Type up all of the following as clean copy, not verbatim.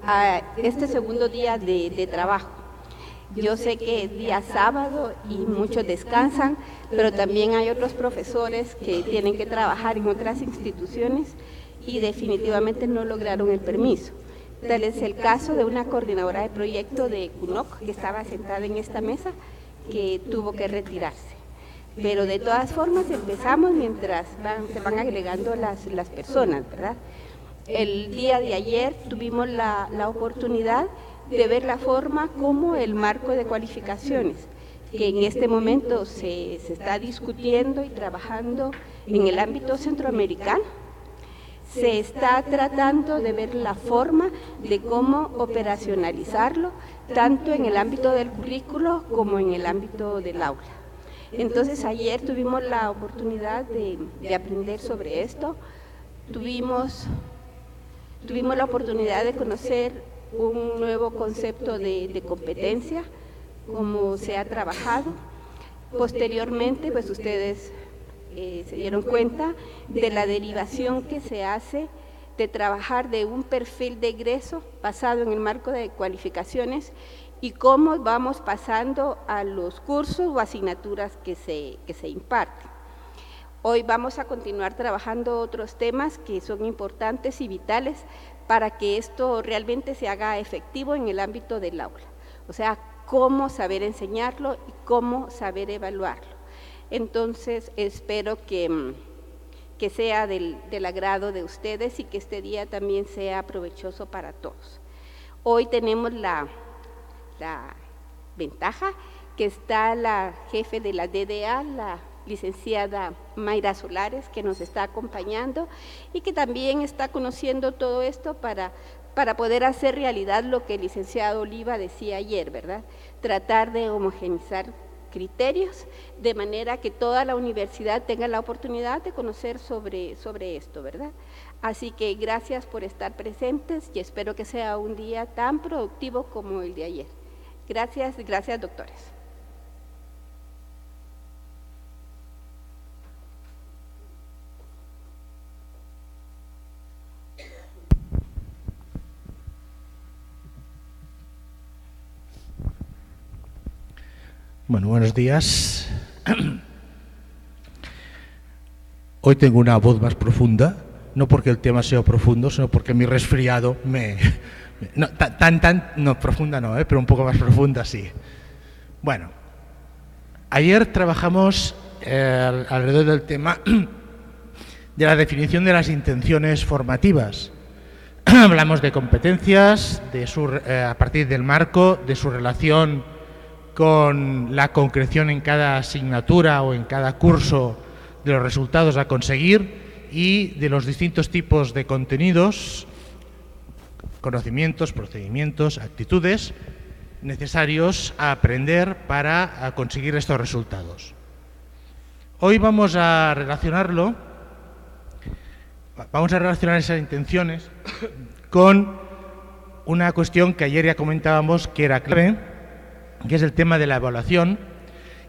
a este segundo día de trabajo. Yo sé que es día sábado y muchos descansan, pero también hay otros profesores que tienen que trabajar en otras instituciones y definitivamente no lograron el permiso. Tal es el caso de una coordinadora de proyecto de CUNOC que estaba sentada en esta mesa, que tuvo que retirarse. Pero de todas formas empezamos mientras se van agregando las personas, ¿verdad? El día de ayer tuvimos la oportunidad de ver la forma como el marco de cualificaciones, que en este momento se está discutiendo y trabajando en el ámbito centroamericano, se está tratando de ver la forma de cómo operacionalizarlo, tanto en el ámbito del currículo como en el ámbito del aula. Entonces ayer tuvimos la oportunidad de aprender sobre esto, tuvimos la oportunidad de conocer un nuevo concepto de competencia, cómo se ha trabajado. Posteriormente, pues ustedes se dieron cuenta de la derivación que se hace de trabajar de un perfil de egreso basado en el marco de cualificaciones y cómo vamos pasando a los cursos o asignaturas que se imparten. Hoy vamos a continuar trabajando otros temas que son importantes y vitales para que esto realmente se haga efectivo en el ámbito del aula. O sea, cómo saber enseñarlo y cómo saber evaluarlo. Entonces, espero que sea del agrado de ustedes y que este día también sea provechoso para todos. Hoy tenemos la ventaja que está la jefe de la DDA, la licenciada Mayra Solares, que nos está acompañando y que también está conociendo todo esto para poder hacer realidad lo que el licenciado Oliva decía ayer, ¿verdad? Tratar de homogeneizar criterios de manera que toda la universidad tenga la oportunidad de conocer sobre esto, ¿verdad? Así que gracias por estar presentes y espero que sea un día tan productivo como el de ayer. Gracias, doctores. Bueno, buenos días. Hoy tengo una voz más profunda, no porque el tema sea profundo, sino porque mi resfriado no, profunda no, pero un poco más profunda sí. Bueno, ayer trabajamos alrededor del tema de la definición de las intenciones formativas. Hablamos de competencias, a partir del marco, de su relación con la concreción en cada asignatura o en cada curso de los resultados a conseguir y de los distintos tipos de contenidos, conocimientos, procedimientos, actitudes necesarios a aprender para conseguir estos resultados. Hoy vamos a relacionar esas intenciones con una cuestión que ayer ya comentábamos que era clave, que es el tema de la evaluación,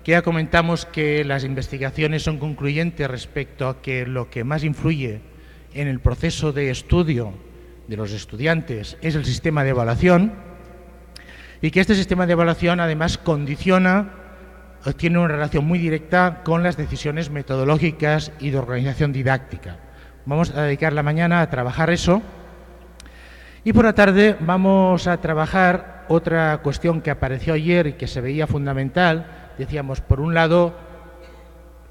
que ya comentamos que las investigaciones son concluyentes respecto a que lo que más influye en el proceso de estudio de los estudiantes es el sistema de evaluación y que este sistema de evaluación además tiene una relación muy directa con las decisiones metodológicas y de organización didáctica. Vamos a dedicar la mañana a trabajar eso y por la tarde vamos a trabajar otra cuestión que apareció ayer y que se veía fundamental. Decíamos, por un lado,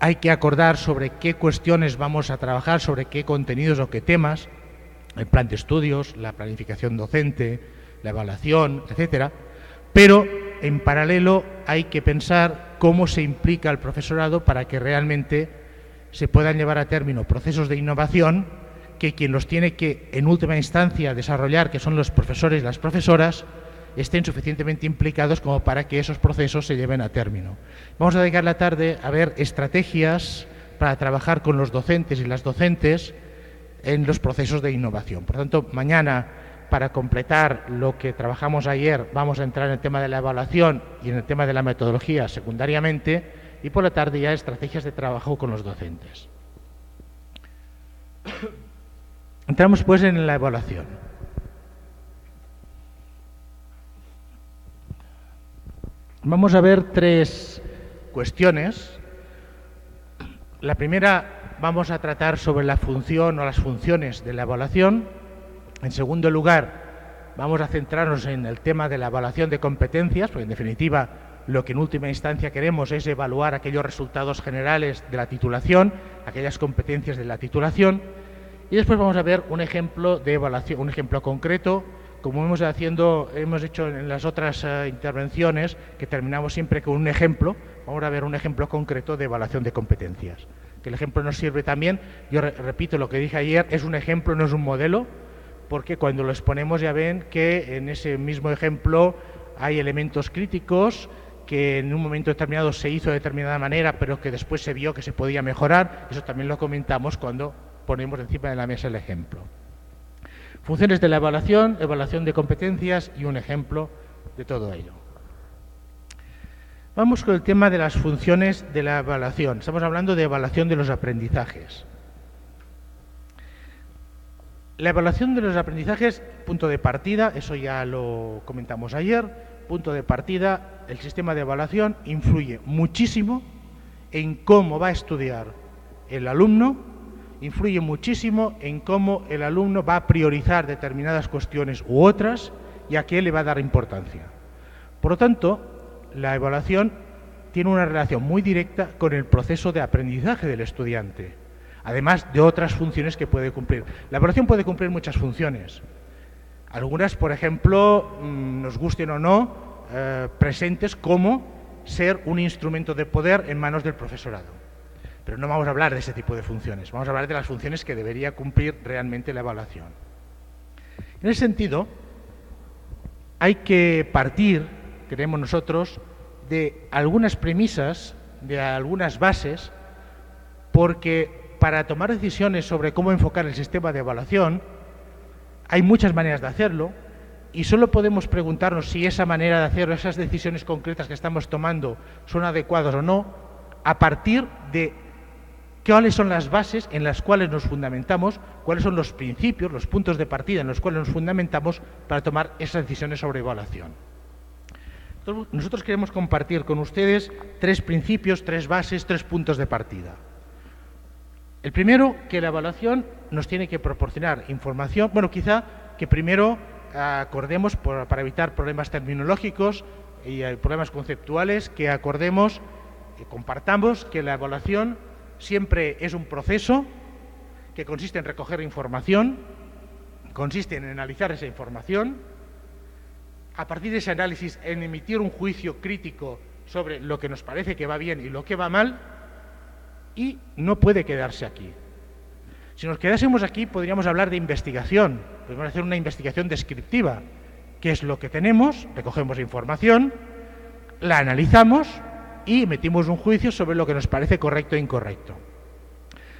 hay que acordar sobre qué cuestiones vamos a trabajar, sobre qué contenidos o qué temas, el plan de estudios, la planificación docente, la evaluación, etcétera. Pero, en paralelo, hay que pensar cómo se implica el profesorado para que realmente se puedan llevar a término procesos de innovación que quien los tiene que, en última instancia, desarrollar, que son los profesores y las profesoras, estén suficientemente implicados como para que esos procesos se lleven a término. Vamos a dedicar la tarde a ver estrategias para trabajar con los docentes y las docentes en los procesos de innovación. Por tanto, mañana, para completar lo que trabajamos ayer, vamos a entrar en el tema de la evaluación y en el tema de la metodología secundariamente, y por la tarde ya estrategias de trabajo con los docentes. Entramos pues en la evaluación. Vamos a ver tres cuestiones. La primera, vamos a tratar sobre la función o las funciones de la evaluación. En segundo lugar, vamos a centrarnos en el tema de la evaluación de competencias, porque en definitiva lo que en última instancia queremos es evaluar aquellos resultados generales de la titulación, aquellas competencias de la titulación. Y después vamos a ver un ejemplo de evaluación, un ejemplo concreto, como hemos hecho en las otras intervenciones, que terminamos siempre con un ejemplo. Vamos a ver un ejemplo concreto de evaluación de competencias. Que el ejemplo nos sirve también, yo repito lo que dije ayer, es un ejemplo, no es un modelo, porque cuando lo exponemos ya ven que en ese mismo ejemplo hay elementos críticos, que en un momento determinado se hizo de determinada manera, pero que después se vio que se podía mejorar. Eso también lo comentamos cuando ponemos encima de la mesa el ejemplo. Funciones de la evaluación, evaluación de competencias y un ejemplo de todo ello. Vamos con el tema de las funciones de la evaluación. Estamos hablando de evaluación de los aprendizajes. La evaluación de los aprendizajes, punto de partida, eso ya lo comentamos ayer, punto de partida, el sistema de evaluación influye muchísimo en cómo va a estudiar el alumno, influye muchísimo en cómo el alumno va a priorizar determinadas cuestiones u otras y a qué le va a dar importancia. Por lo tanto, la evaluación tiene una relación muy directa con el proceso de aprendizaje del estudiante, además de otras funciones que puede cumplir. La evaluación puede cumplir muchas funciones. Algunas, por ejemplo, nos gusten o no, presentes como ser un instrumento de poder en manos del profesorado. Pero no vamos a hablar de ese tipo de funciones, vamos a hablar de las funciones que debería cumplir realmente la evaluación. En ese sentido, hay que partir, creemos nosotros, de algunas premisas, de algunas bases, porque para tomar decisiones sobre cómo enfocar el sistema de evaluación, hay muchas maneras de hacerlo, y solo podemos preguntarnos si esa manera de hacerlo, esas decisiones concretas que estamos tomando, son adecuadas o no, a partir de cuáles son las bases en las cuales nos fundamentamos, cuáles son los principios, los puntos de partida en los cuales nos fundamentamos para tomar esas decisiones sobre evaluación. Entonces, nosotros queremos compartir con ustedes tres principios, tres bases, tres puntos de partida. El primero, que la evaluación nos tiene que proporcionar información, bueno, quizá que primero acordemos, para evitar problemas terminológicos y problemas conceptuales, que acordemos, que compartamos que la evaluación siempre es un proceso que consiste en recoger información, consiste en analizar esa información, a partir de ese análisis en emitir un juicio crítico sobre lo que nos parece que va bien y lo que va mal, y no puede quedarse aquí. Si nos quedásemos aquí podríamos hablar de investigación, podríamos hacer una investigación descriptiva, qué es lo que tenemos, recogemos información, la analizamos y emitimos un juicio sobre lo que nos parece correcto e incorrecto.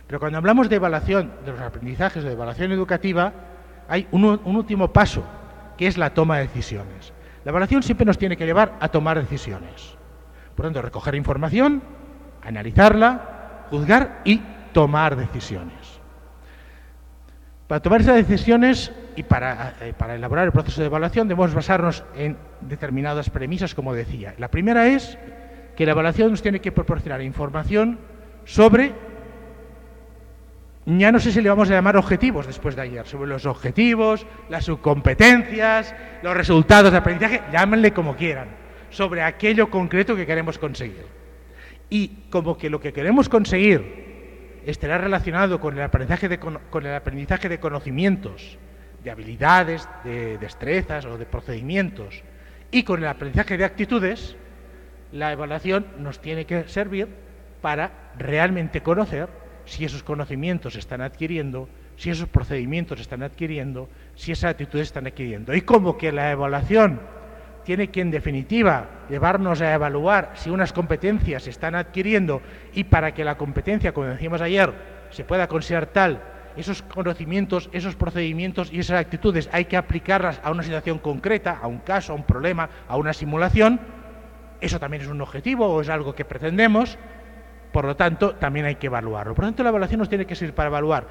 Pero cuando hablamos de evaluación de los aprendizajes, de evaluación educativa, hay un último paso, que es la toma de decisiones. La evaluación siempre nos tiene que llevar a tomar decisiones. Por lo tanto, recoger información, analizarla, juzgar y tomar decisiones. Para tomar esas decisiones y para elaborar el proceso de evaluación debemos basarnos en determinadas premisas, como decía. La primera es que la evaluación nos tiene que proporcionar información sobre, ya no sé si le vamos a llamar objetivos después de ayer, sobre los objetivos, las subcompetencias, los resultados de aprendizaje, llámenle como quieran, sobre aquello concreto que queremos conseguir. Y como que lo que queremos conseguir estará relacionado con el aprendizaje de conocimientos, de habilidades, de destrezas o de procedimientos, y con el aprendizaje de actitudes, la evaluación nos tiene que servir para realmente conocer si esos conocimientos se están adquiriendo, si esos procedimientos se están adquiriendo, si esas actitudes se están adquiriendo. Y como que la evaluación tiene que, en definitiva, llevarnos a evaluar si unas competencias se están adquiriendo, y para que la competencia, como decíamos ayer, se pueda considerar tal, esos conocimientos, esos procedimientos y esas actitudes hay que aplicarlas a una situación concreta, a un caso, a un problema, a una simulación. Eso también es un objetivo o es algo que pretendemos, por lo tanto, también hay que evaluarlo. Por lo tanto, la evaluación nos tiene que servir para evaluar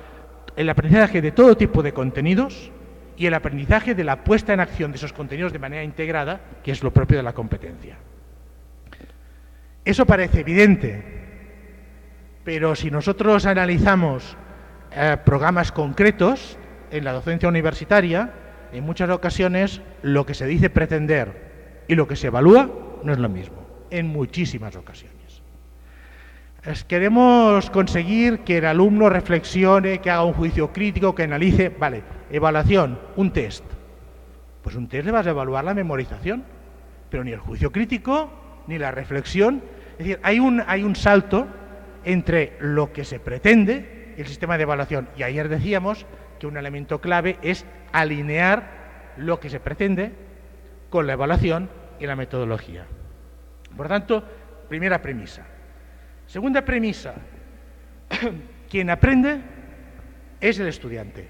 el aprendizaje de todo tipo de contenidos y el aprendizaje de la puesta en acción de esos contenidos de manera integrada, que es lo propio de la competencia. Eso parece evidente, pero si nosotros analizamos programas concretos en la docencia universitaria, en muchas ocasiones lo que se dice pretender y lo que se evalúa no es lo mismo, en muchísimas ocasiones. Queremos conseguir que el alumno reflexione, que haga un juicio crítico, que analice, vale, evaluación, un test. Pues un test le vas a evaluar la memorización, pero ni el juicio crítico, ni la reflexión. Es decir, hay un salto entre lo que se pretende y el sistema de evaluación. Y ayer decíamos que un elemento clave es alinear lo que se pretende con la evaluación y la metodología. Por tanto, primera premisa. Segunda premisa, quien aprende es el estudiante.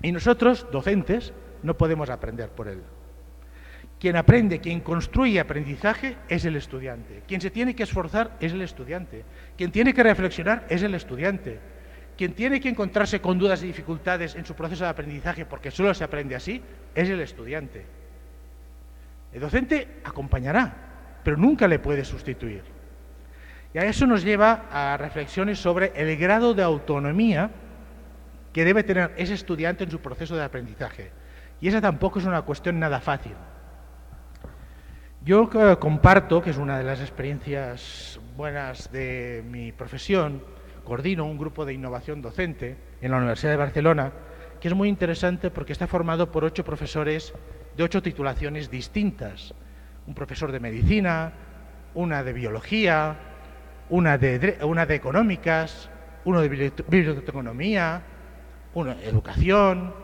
Y nosotros, docentes, no podemos aprender por él. Quien aprende, quien construye aprendizaje es el estudiante. Quien se tiene que esforzar es el estudiante. Quien tiene que reflexionar es el estudiante. Quien tiene que encontrarse con dudas y dificultades en su proceso de aprendizaje, porque solo se aprende así, es el estudiante. El docente acompañará, pero nunca le puede sustituir. Y a eso nos lleva a reflexiones sobre el grado de autonomía que debe tener ese estudiante en su proceso de aprendizaje. Y esa tampoco es una cuestión nada fácil. Yo comparto, que es una de las experiencias buenas de mi profesión, coordino un grupo de innovación docente en la Universidad de Barcelona, que es muy interesante porque está formado por 8 profesores de 8 titulaciones distintas. Un profesor de medicina, una de biología, una de económicas, uno de biblioteconomía, uno de educación,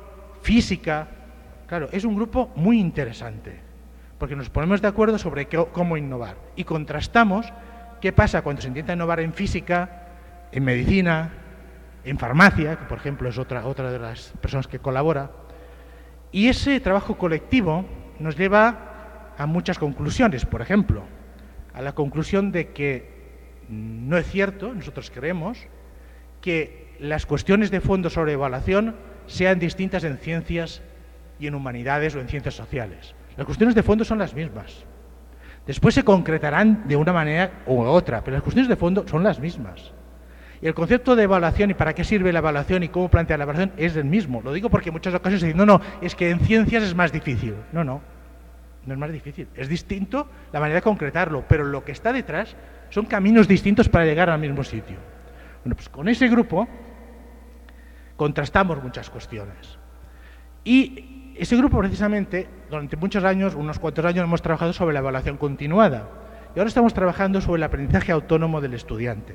física. Claro, es un grupo muy interesante, porque nos ponemos de acuerdo sobre cómo innovar y contrastamos qué pasa cuando se intenta innovar en física, en medicina, en farmacia, que por ejemplo es otra de las personas que colabora. Y ese trabajo colectivo nos lleva a muchas conclusiones. Por ejemplo, a la conclusión de que no es cierto, nosotros creemos, que las cuestiones de fondo sobre evaluación sean distintas en ciencias y en humanidades o en ciencias sociales. Las cuestiones de fondo son las mismas. Después se concretarán de una manera u otra, pero las cuestiones de fondo son las mismas. Y el concepto de evaluación y para qué sirve la evaluación y cómo plantear la evaluación es el mismo. Lo digo porque en muchas ocasiones se dice, no, es que en ciencias es más difícil. No es más difícil. Es distinto la manera de concretarlo, pero lo que está detrás son caminos distintos para llegar al mismo sitio. Bueno, pues con ese grupo contrastamos muchas cuestiones. Y ese grupo precisamente, durante muchos años, unos cuantos años, hemos trabajado sobre la evaluación continuada. Y ahora estamos trabajando sobre el aprendizaje autónomo del estudiante.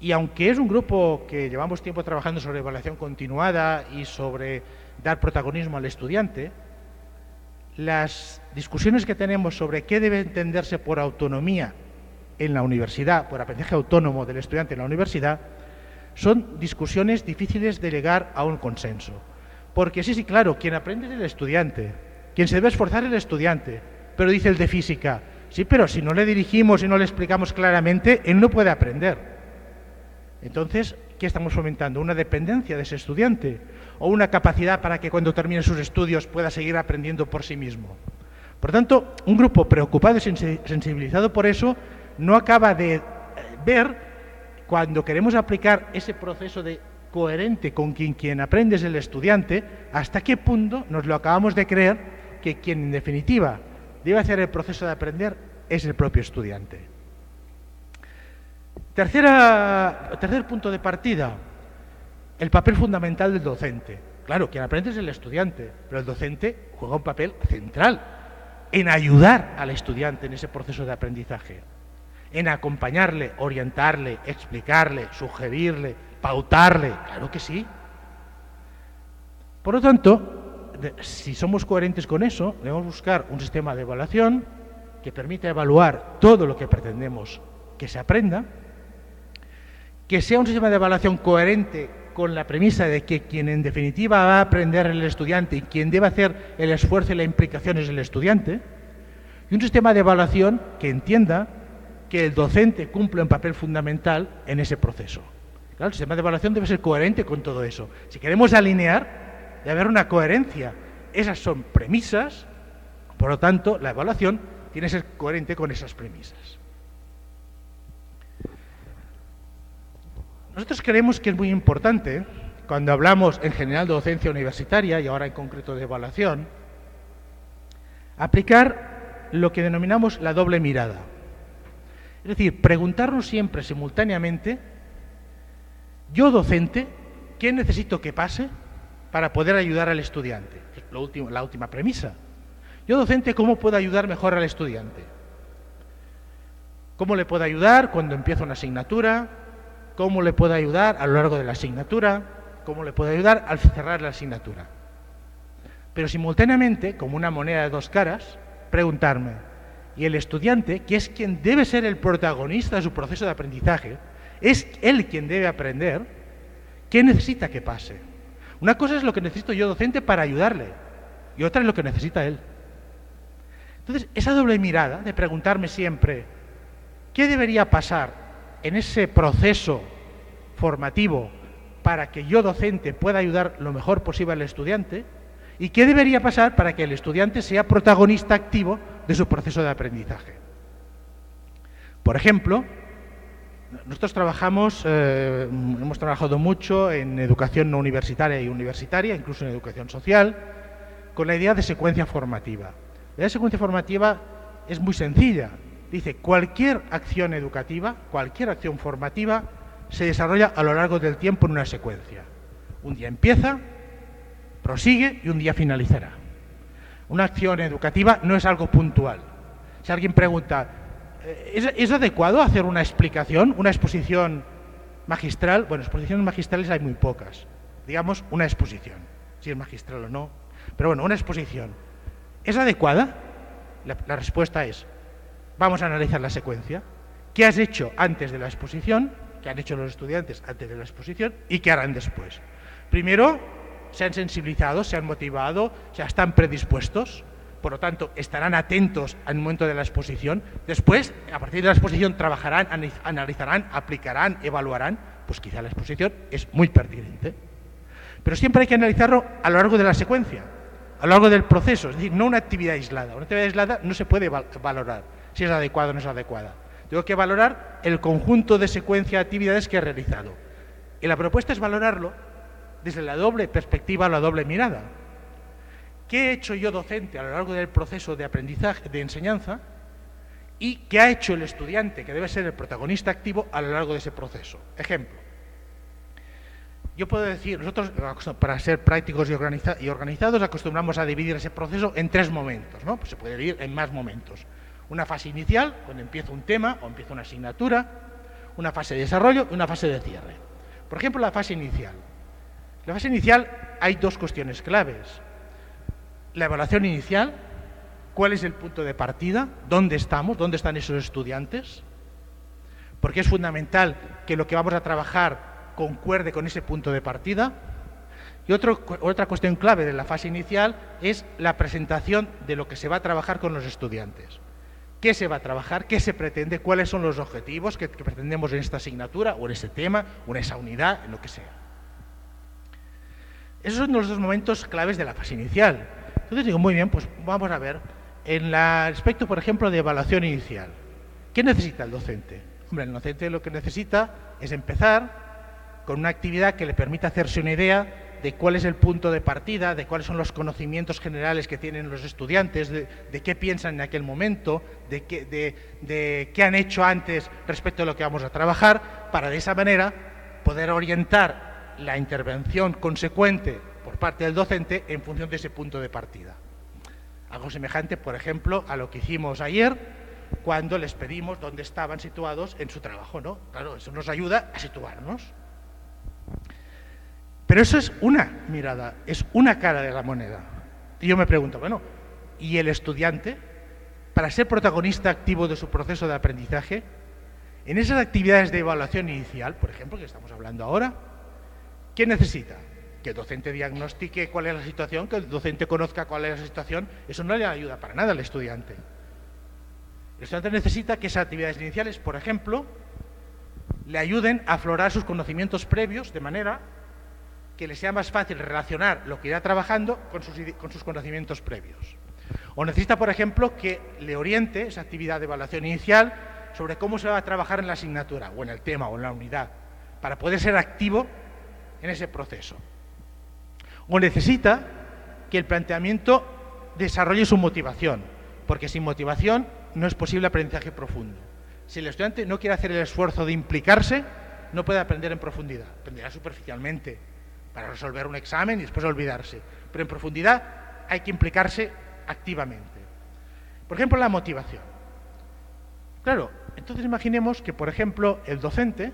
Y aunque es un grupo que llevamos tiempo trabajando sobre evaluación continuada y sobre dar protagonismo al estudiante, las discusiones que tenemos sobre qué debe entenderse por autonomía en la universidad, por aprendizaje autónomo del estudiante en la universidad, son discusiones difíciles de llegar a un consenso. Porque sí, claro, quien aprende es el estudiante, quien se debe esforzar es el estudiante, pero dice el de física, sí, pero si no le dirigimos y no le explicamos claramente, él no puede aprender. Entonces, ¿qué estamos fomentando? ¿Una dependencia de ese estudiante? ¿O una capacidad para que cuando termine sus estudios pueda seguir aprendiendo por sí mismo? Por tanto, un grupo preocupado y sensibilizado por eso no acaba de ver, cuando queremos aplicar ese proceso de coherente con quien aprende es el estudiante, hasta qué punto nos lo acabamos de creer que quien en definitiva debe hacer el proceso de aprender es el propio estudiante. Tercer punto de partida, el papel fundamental del docente. Claro, quien aprende es el estudiante, pero el docente juega un papel central en ayudar al estudiante en ese proceso de aprendizaje, en acompañarle, orientarle, explicarle, sugerirle, pautarle, claro que sí. Por lo tanto, si somos coherentes con eso, debemos buscar un sistema de evaluación que permita evaluar todo lo que pretendemos que se aprenda, que sea un sistema de evaluación coherente con la premisa de que quien en definitiva va a aprender es el estudiante y quien debe hacer el esfuerzo y la implicación es el estudiante, y un sistema de evaluación que entienda que el docente cumple un papel fundamental en ese proceso. Claro, el sistema de evaluación debe ser coherente con todo eso. Si queremos alinear, debe haber una coherencia. Esas son premisas, por lo tanto, la evaluación tiene que ser coherente con esas premisas. Nosotros creemos que es muy importante, cuando hablamos en general de docencia universitaria y ahora en concreto de evaluación, aplicar lo que denominamos la doble mirada. Es decir, preguntarnos siempre simultáneamente, yo docente, ¿qué necesito que pase para poder ayudar al estudiante? Es la última premisa. Yo docente, ¿cómo puedo ayudar mejor al estudiante? ¿Cómo le puedo ayudar cuando empieza una asignatura? ¿Cómo le puedo ayudar a lo largo de la asignatura? ¿Cómo le puedo ayudar al cerrar la asignatura? Pero simultáneamente, como una moneda de dos caras, preguntarme, ¿y el estudiante, que es quien debe ser el protagonista de su proceso de aprendizaje, es él quien debe aprender, qué necesita que pase? Una cosa es lo que necesito yo docente para ayudarle, y otra es lo que necesita él. Entonces, esa doble mirada de preguntarme siempre, ¿qué debería pasar en ese proceso formativo para que yo docente pueda ayudar lo mejor posible al estudiante? ¿Y qué debería pasar para que el estudiante sea protagonista activo de su proceso de aprendizaje? Por ejemplo, nosotros hemos trabajado mucho en educación no universitaria y universitaria, incluso en educación social, con la idea de secuencia formativa. La idea de secuencia formativa es muy sencilla. Dice, cualquier acción educativa, cualquier acción formativa, se desarrolla a lo largo del tiempo en una secuencia. Un día empieza, prosigue y un día finalizará. Una acción educativa no es algo puntual. Si alguien pregunta, ¿es adecuado hacer una explicación, una exposición magistral? Bueno, exposiciones magistrales hay muy pocas. Digamos, una exposición, si es magistral o no. Pero bueno, una exposición. ¿Es adecuada? La respuesta es, vamos a analizar la secuencia. ¿Qué has hecho antes de la exposición? ¿Qué han hecho los estudiantes antes de la exposición? ¿Y qué harán después? Primero, se han sensibilizado, se han motivado, ya están predispuestos, por lo tanto, estarán atentos al momento de la exposición. Después, a partir de la exposición, trabajarán, analizarán, aplicarán, evaluarán. Pues quizá la exposición es muy pertinente. Pero siempre hay que analizarlo a lo largo de la secuencia, a lo largo del proceso, es decir, no una actividad aislada. Una actividad aislada no se puede valorar si es adecuada o no es adecuada. Tengo que valorar el conjunto de secuencia de actividades que he realizado. Y la propuesta es valorarlo desde la doble perspectiva, la doble mirada. ¿Qué he hecho yo docente a lo largo del proceso de aprendizaje, de enseñanza? ¿Y qué ha hecho el estudiante, que debe ser el protagonista activo a lo largo de ese proceso? Ejemplo. Yo puedo decir, nosotros para ser prácticos y organizados acostumbramos a dividir ese proceso en 3 momentos, ¿no? Pues se puede dividir en más momentos. Una fase inicial, cuando empieza un tema o empieza una asignatura, una fase de desarrollo y una fase de cierre. Por ejemplo, la fase inicial. En la fase inicial hay 2 cuestiones claves. La evaluación inicial, ¿cuál es el punto de partida? ¿Dónde estamos? ¿Dónde están esos estudiantes? Porque es fundamental que lo que vamos a trabajar concuerde con ese punto de partida. Y otra cuestión clave de la fase inicial es la presentación de lo que se va a trabajar con los estudiantes. ¿Qué se va a trabajar? ¿Qué se pretende? ¿Cuáles son los objetivos que pretendemos en esta asignatura o en ese tema o en esa unidad, en lo que sea? Esos son los 2 momentos claves de la fase inicial. Entonces digo, muy bien, pues vamos a ver, en el aspecto, por ejemplo, de evaluación inicial, ¿qué necesita el docente? Hombre, el docente lo que necesita es empezar con una actividad que le permita hacerse una idea de cuál es el punto de partida, de cuáles son los conocimientos generales que tienen los estudiantes, de qué piensan en aquel momento, de qué han hecho antes respecto a lo que vamos a trabajar, para de esa manera poder orientar la intervención consecuente por parte del docente en función de ese punto de partida. Algo semejante, por ejemplo, a lo que hicimos ayer cuando les pedimos dónde estaban situados en su trabajo, ¿no? Claro, eso nos ayuda a situarnos. Pero eso es una mirada, es una cara de la moneda. Y yo me pregunto, bueno, ¿y el estudiante, para ser protagonista activo de su proceso de aprendizaje, en esas actividades de evaluación inicial, por ejemplo, que estamos hablando ahora, qué necesita? Que el docente diagnostique cuál es la situación, que el docente conozca cuál es la situación, eso no le ayuda para nada al estudiante. El estudiante necesita que esas actividades iniciales, por ejemplo, le ayuden a aflorar sus conocimientos previos de manera que le sea más fácil relacionar lo que irá trabajando con sus conocimientos previos. O necesita, por ejemplo, que le oriente esa actividad de evaluación inicial sobre cómo se va a trabajar en la asignatura, o en el tema, o en la unidad, para poder ser activo en ese proceso. O necesita que el planteamiento desarrolle su motivación, porque sin motivación no es posible aprendizaje profundo. Si el estudiante no quiere hacer el esfuerzo de implicarse, no puede aprender en profundidad, aprenderá superficialmente para resolver un examen y después olvidarse, pero en profundidad hay que implicarse activamente. Por ejemplo, la motivación. Claro, entonces imaginemos que, por ejemplo, el docente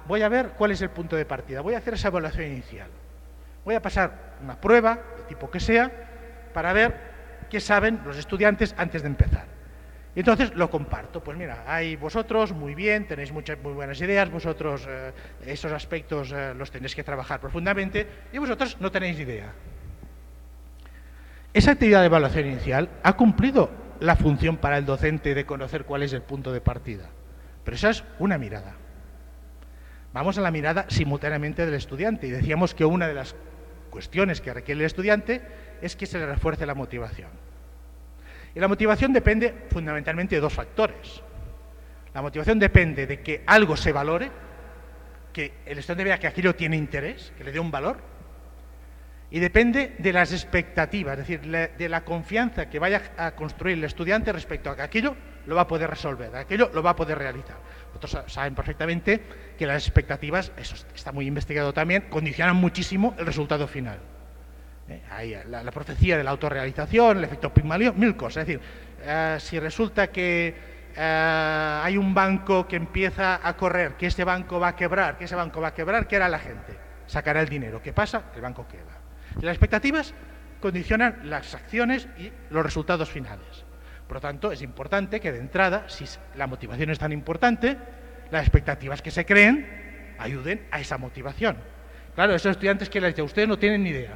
voy a ver cuál es el punto de partida, voy a hacer esa evaluación inicial, voy a pasar una prueba, de tipo que sea, para ver qué saben los estudiantes antes de empezar. Y entonces lo comparto. Pues mira, hay vosotros, muy bien, tenéis muy buenas ideas, vosotros esos aspectos los tenéis que trabajar profundamente y vosotros no tenéis idea. Esa actividad de evaluación inicial ha cumplido la función para el docente de conocer cuál es el punto de partida, pero esa es una mirada. Vamos a la mirada simultáneamente del estudiante y decíamos que una de las cuestiones que requiere el estudiante es que se le refuerce la motivación. Y la motivación depende fundamentalmente de dos factores. La motivación depende de que algo se valore, que el estudiante vea que aquello tiene interés, que le dé un valor, y depende de las expectativas, es decir, de la confianza que vaya a construir el estudiante respecto a que aquello lo va a poder resolver, aquello lo va a poder realizar. Vosotros saben perfectamente que las expectativas, eso está muy investigado también, condicionan muchísimo el resultado final. Hay la profecía de la autorrealización, el efecto Pigmalión, mil cosas. Es decir, si resulta que hay un banco que empieza a correr, que ese banco va a quebrar, ¿qué hará la gente? Sacará el dinero. ¿Qué pasa? El banco queda. Las expectativas condicionan las acciones y los resultados finales. Por lo tanto, es importante que de entrada, si la motivación es tan importante, las expectativas que se creen ayuden a esa motivación. Claro, esos estudiantes que les dicen, ustedes no tienen ni idea.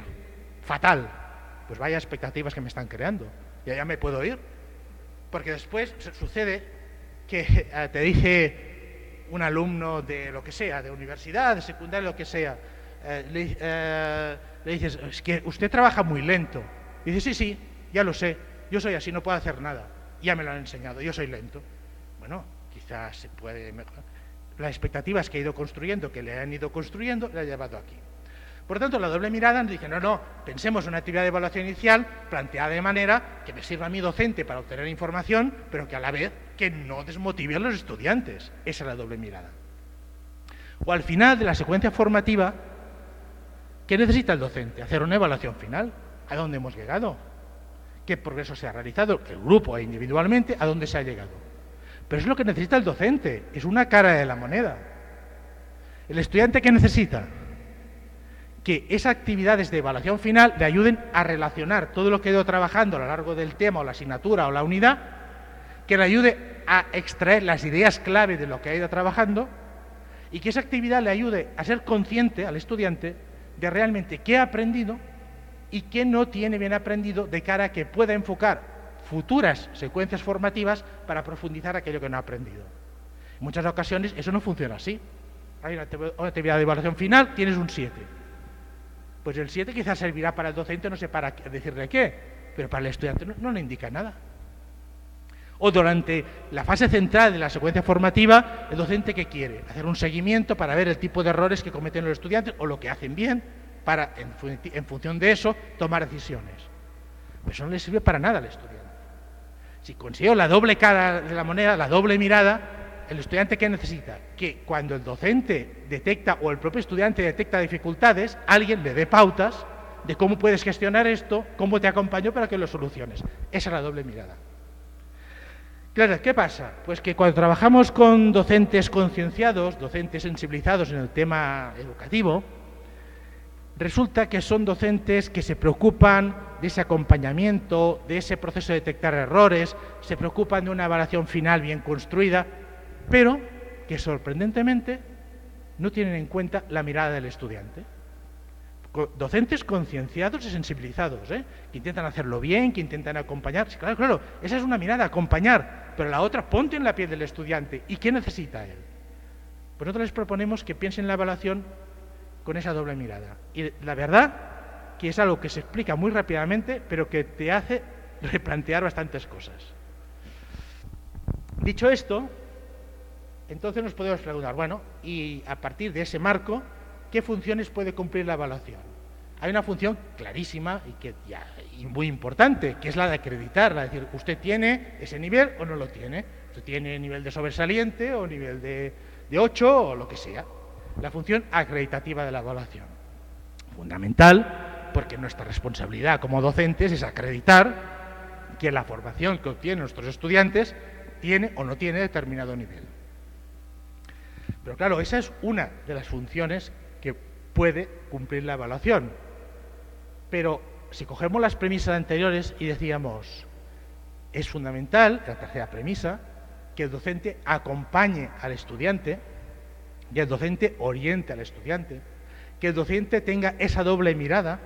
Fatal. Pues vaya expectativas que me están creando. Y allá me puedo ir. Porque después sucede que te dice un alumno de lo que sea, de universidad, de secundaria, lo que sea, le dices, es que usted trabaja muy lento. Y dice, sí, ya lo sé, yo soy así, no puedo hacer nada. Ya me lo han enseñado, yo soy lento. Bueno, quizás se puede mejorar. Las expectativas que he ido construyendo, que le han ido construyendo, le ha llevado aquí. Por tanto, la doble mirada nos dice, no, pensemos en una actividad de evaluación inicial planteada de manera que me sirva a mi docente para obtener información, pero que a la vez que no desmotive a los estudiantes. Esa es la doble mirada. O al final de la secuencia formativa, ¿qué necesita el docente? Hacer una evaluación final. ¿A dónde hemos llegado? ¿Qué progreso se ha realizado? El grupo e individualmente, ¿a dónde se ha llegado? Pero es lo que necesita el docente, es una cara de la moneda. ¿El estudiante qué necesita? Que esas actividades de evaluación final le ayuden a relacionar todo lo que ha ido trabajando a lo largo del tema o la asignatura o la unidad, que le ayude a extraer las ideas clave de lo que ha ido trabajando y que esa actividad le ayude a ser consciente al estudiante de realmente qué ha aprendido y qué no tiene bien aprendido de cara a que pueda enfocar futuras secuencias formativas para profundizar aquello que no ha aprendido. En muchas ocasiones eso no funciona así. Hay una actividad de evaluación final, tienes un 7. Pues el 7 quizás servirá para el docente, no sé para decirle qué, pero para el estudiante no le indica nada. O durante la fase central de la secuencia formativa, el docente ¿qué quiere? Hacer un seguimiento para ver el tipo de errores que cometen los estudiantes o lo que hacen bien, para, en función de eso, tomar decisiones. Pero eso no le sirve para nada al estudiante. Si consigo la doble cara de la moneda, la doble mirada, ¿el estudiante qué necesita? Que cuando el docente detecta o el propio estudiante detecta dificultades, alguien le dé pautas de cómo puedes gestionar esto, cómo te acompaño para que lo soluciones. Esa es la doble mirada. Claro, ¿qué pasa? Pues que cuando trabajamos con docentes concienciados, docentes sensibilizados en el tema educativo, resulta que son docentes que se preocupan de ese acompañamiento, de ese proceso de detectar errores, se preocupan de una evaluación final bien construida, pero que sorprendentemente no tienen en cuenta la mirada del estudiante. Docentes concienciados y sensibilizados, que intentan hacerlo bien, que intentan acompañar. Claro, esa es una mirada, acompañar, pero la otra, ponte en la piel del estudiante. ¿Y qué necesita él? Pues nosotros les proponemos que piensen en la evaluación con esa doble mirada. Y la verdad que es algo que se explica muy rápidamente, pero que te hace replantear bastantes cosas. Dicho esto, Entonces nos podemos preguntar, bueno, y a partir de ese marco, ¿qué funciones puede cumplir la evaluación? Hay una función clarísima y muy importante, que es la de acreditar, la de decir, ¿usted tiene ese nivel o no lo tiene? ¿Usted tiene nivel de sobresaliente o nivel de 8 o lo que sea? La función acreditativa de la evaluación. Fundamental, porque nuestra responsabilidad como docentes es acreditar que la formación que obtienen nuestros estudiantes tiene o no tiene determinado nivel. Pero claro, esa es una de las funciones que puede cumplir la evaluación. Pero si cogemos las premisas anteriores y decíamos, es fundamental, la tercera premisa, que el docente acompañe al estudiante, que el docente oriente al estudiante, que el docente tenga esa doble mirada.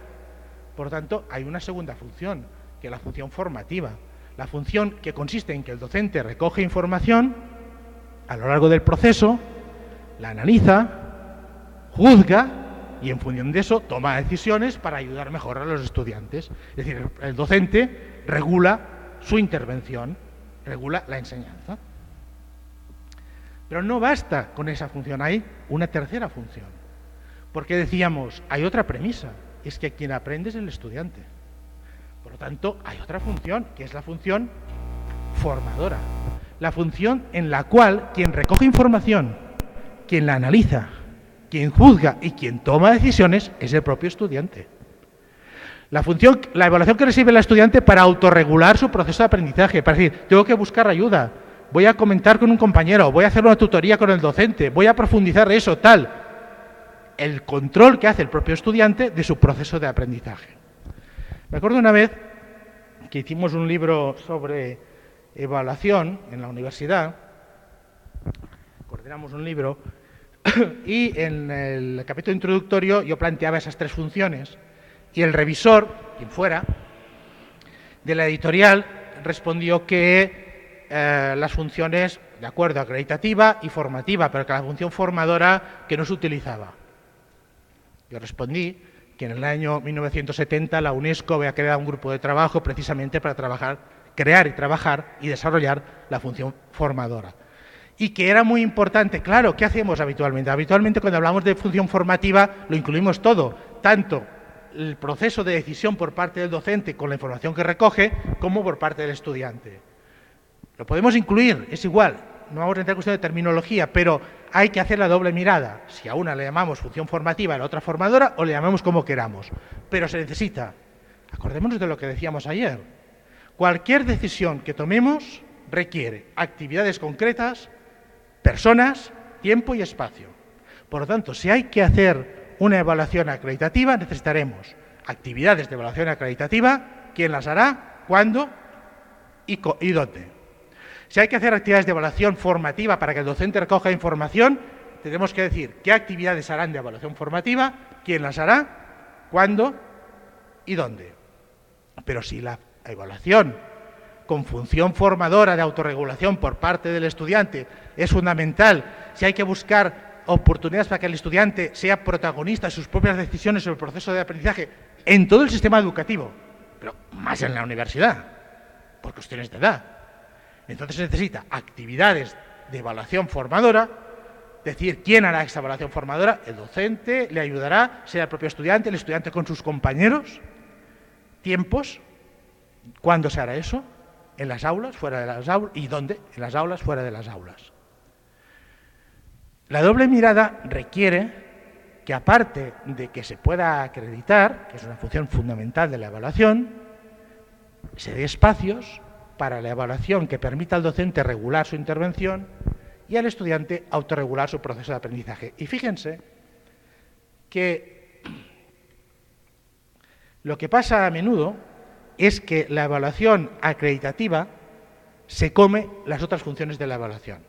Por tanto, hay una segunda función, que es la función formativa. La función que consiste en que el docente recoge información a lo largo del proceso, la analiza, juzga y en función de eso toma decisiones para ayudar mejor a los estudiantes. Es decir, el docente regula su intervención, regula la enseñanza. Pero no basta con esa función, hay una tercera función. Porque decíamos, hay otra premisa, es que quien aprende es el estudiante. Por lo tanto, hay otra función, que es la función formadora. La función en la cual quien recoge información, quien la analiza, quien juzga y quien toma decisiones es el propio estudiante. La evaluación que recibe el estudiante para autorregular su proceso de aprendizaje, para decir, tengo que buscar ayuda, voy a comentar con un compañero, voy a hacer una tutoría con el docente, voy a profundizar eso, tal. El control que hace el propio estudiante de su proceso de aprendizaje. Me acuerdo una vez que hicimos un libro sobre evaluación en la universidad, coordinamos un libro, y en el capítulo introductorio yo planteaba esas tres funciones, y el revisor, quien fuera, de la editorial, respondió que las funciones, de acuerdo, acreditativa y formativa, pero que la función formadora que no se utilizaba. Yo respondí que en el año 1970 la UNESCO había creado un grupo de trabajo precisamente para crear y trabajar y desarrollar la función formadora. Y que era muy importante, claro, ¿qué hacemos habitualmente? Habitualmente cuando hablamos de función formativa lo incluimos todo, tanto el proceso de decisión por parte del docente con la información que recoge, como por parte del estudiante. Lo podemos incluir, es igual, no vamos a entrar en cuestión de terminología, pero hay que hacer la doble mirada, si a una le llamamos función formativa y a la otra formadora, o le llamamos como queramos, pero se necesita. Acordémonos de lo que decíamos ayer, cualquier decisión que tomemos requiere actividades concretas, personas, tiempo y espacio. Por lo tanto, si hay que hacer una evaluación acreditativa, necesitaremos actividades de evaluación acreditativa, quién las hará, cuándo y dónde. Si hay que hacer actividades de evaluación formativa para que el docente recoja información, tenemos que decir qué actividades harán de evaluación formativa, quién las hará, cuándo y dónde. Pero si la evaluación con función formadora de autorregulación por parte del estudiante es fundamental, si hay que buscar oportunidades para que el estudiante sea protagonista de sus propias decisiones sobre el proceso de aprendizaje en todo el sistema educativo, pero más en la universidad, por cuestiones de edad. Entonces se necesita actividades de evaluación formadora, decir quién hará esa evaluación formadora, el docente le ayudará, sea el propio estudiante, el estudiante con sus compañeros, tiempos, cuándo se hará eso, en las aulas, fuera de las aulas, y dónde, en las aulas, fuera de las aulas. La doble mirada requiere que aparte de que se pueda acreditar, que es una función fundamental de la evaluación, se dé espacios para la evaluación que permita al docente regular su intervención y al estudiante autorregular su proceso de aprendizaje. Y fíjense que lo que pasa a menudo es que la evaluación acreditativa se come las otras funciones de la evaluación.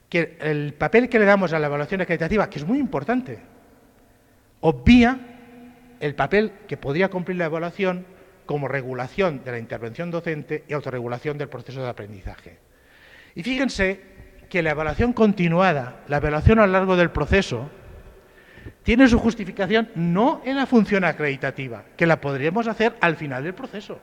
Que el papel que le damos a la evaluación acreditativa, que es muy importante, obvia el papel que podría cumplir la evaluación como regulación de la intervención docente y autorregulación del proceso de aprendizaje. Y fíjense que la evaluación continuada, la evaluación a lo largo del proceso, tiene su justificación no en la función acreditativa, que la podríamos hacer al final del proceso.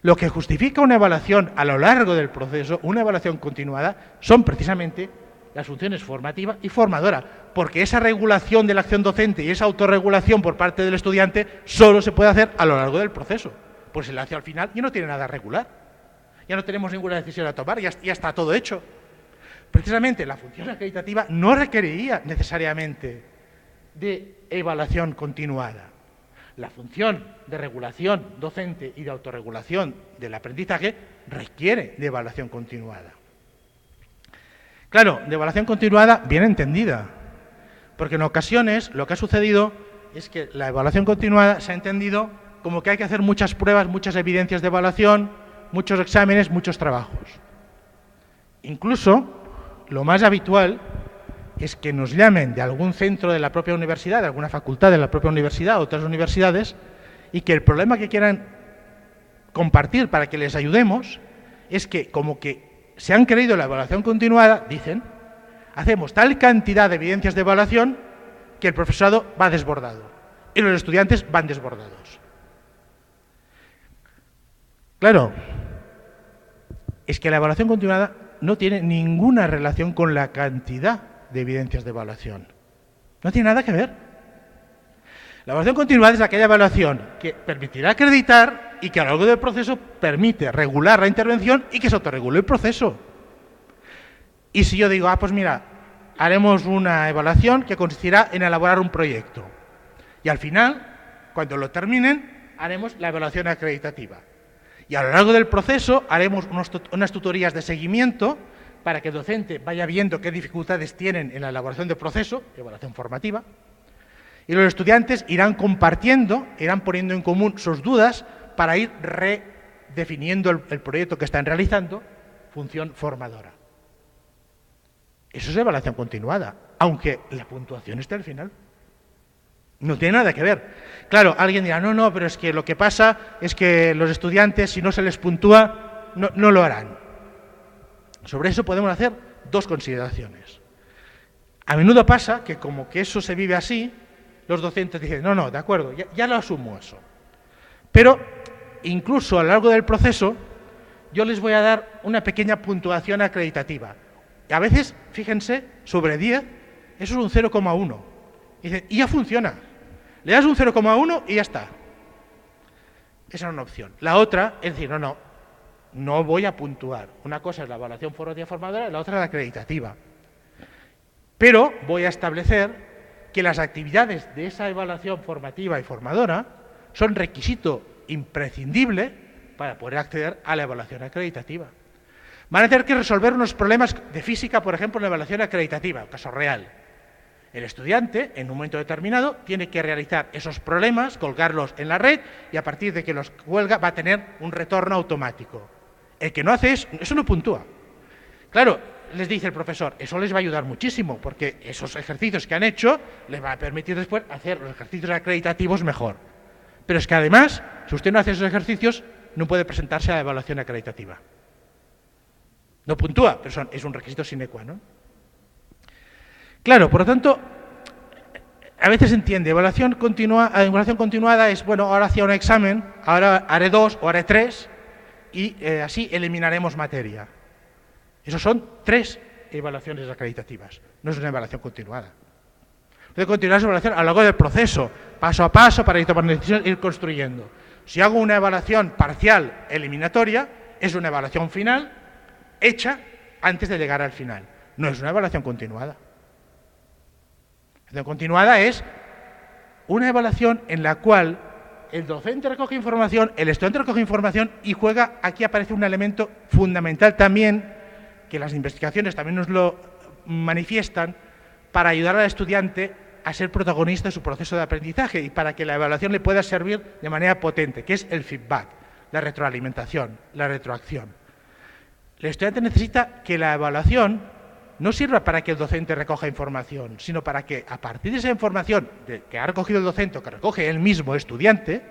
Lo que justifica una evaluación a lo largo del proceso, una evaluación continuada, son precisamente las funciones formativa y formadora, porque esa regulación de la acción docente y esa autorregulación por parte del estudiante solo se puede hacer a lo largo del proceso, pues se le hace al final y no tiene nada a regular. Ya no tenemos ninguna decisión a tomar, ya está todo hecho. Precisamente la función acreditativa no requeriría necesariamente de evaluación continuada. La función de regulación docente y de autorregulación del aprendizaje requiere de evaluación continuada. Claro, de evaluación continuada bien entendida, porque en ocasiones lo que ha sucedido es que la evaluación continuada se ha entendido como que hay que hacer muchas pruebas, muchas evidencias de evaluación, muchos exámenes, muchos trabajos. Incluso, lo más habitual es que nos llamen de algún centro de la propia universidad, de alguna facultad de la propia universidad o otras universidades, y que el problema que quieran compartir para que les ayudemos es que, como que se han creído la evaluación continuada, dicen, hacemos tal cantidad de evidencias de evaluación que el profesorado va desbordado y los estudiantes van desbordados. Claro, es que la evaluación continuada no tiene ninguna relación con la cantidad de evidencias de evaluación. No tiene nada que ver. La evaluación continuada es aquella evaluación que permitirá acreditar y que a lo largo del proceso permite regular la intervención y que se autorregule el proceso. Y si yo digo, pues mira, haremos una evaluación que consistirá en elaborar un proyecto. Y al final, cuando lo terminen, haremos la evaluación acreditativa. Y a lo largo del proceso haremos unas tutorías de seguimiento para que el docente vaya viendo qué dificultades tienen en la elaboración del proceso, evaluación formativa, y los estudiantes irán compartiendo, irán poniendo en común sus dudas para ir redefiniendo el proyecto que están realizando, función formadora. Eso es evaluación continuada, aunque la puntuación esté al final. No tiene nada que ver. Claro, alguien dirá, no, pero es que lo que pasa es que los estudiantes, si no se les puntúa, no lo harán. Sobre eso podemos hacer dos consideraciones. A menudo pasa que como que eso se vive así, los docentes dicen, no, de acuerdo, ya lo asumo eso. Pero incluso a lo largo del proceso, yo les voy a dar una pequeña puntuación acreditativa. Y a veces, fíjense, sobre 10, eso es un 0,1. Y dicen, y ya funciona. Le das un 0,1 y ya está. Esa es una opción. La otra es decir, no voy a puntuar. Una cosa es la evaluación formativa formadora y la otra es la acreditativa. Pero voy a establecer que las actividades de esa evaluación formativa y formadora son requisito imprescindible para poder acceder a la evaluación acreditativa. Van a tener que resolver unos problemas de física, por ejemplo, en la evaluación acreditativa, caso real. El estudiante, en un momento determinado, tiene que realizar esos problemas, colgarlos en la red y a partir de que los cuelga va a tener un retorno automático. El que no hace eso no puntúa. Claro, les dice el profesor, eso les va a ayudar muchísimo porque esos ejercicios que han hecho les va a permitir después hacer los ejercicios acreditativos mejor. Pero es que además, si usted no hace esos ejercicios, no puede presentarse a la evaluación acreditativa. No puntúa, pero es un requisito sine qua non. Claro, por lo tanto, a veces se entiende, evaluación continuada es, bueno, ahora hacía un examen, ahora haré 2 o haré 3 y así eliminaremos materia. Esos son 3 evaluaciones acreditativas, no es una evaluación continuada. Puede continuar su evaluación a lo largo del proceso, paso a paso, para ir tomando decisiones, ir construyendo. Si hago una evaluación parcial eliminatoria, es una evaluación final hecha antes de llegar al final. No es una evaluación continuada. La evaluación continuada es una evaluación en la cual el docente recoge información, el estudiante recoge información y juega, aquí aparece un elemento fundamental también, que las investigaciones también nos lo manifiestan, para ayudar al estudiante a ser protagonista de su proceso de aprendizaje y para que la evaluación le pueda servir de manera potente, que es el feedback, la retroalimentación, la retroacción. El estudiante necesita que la evaluación no sirva para que el docente recoja información, sino para que a partir de esa información que ha recogido el docente o que recoge el mismo estudiante,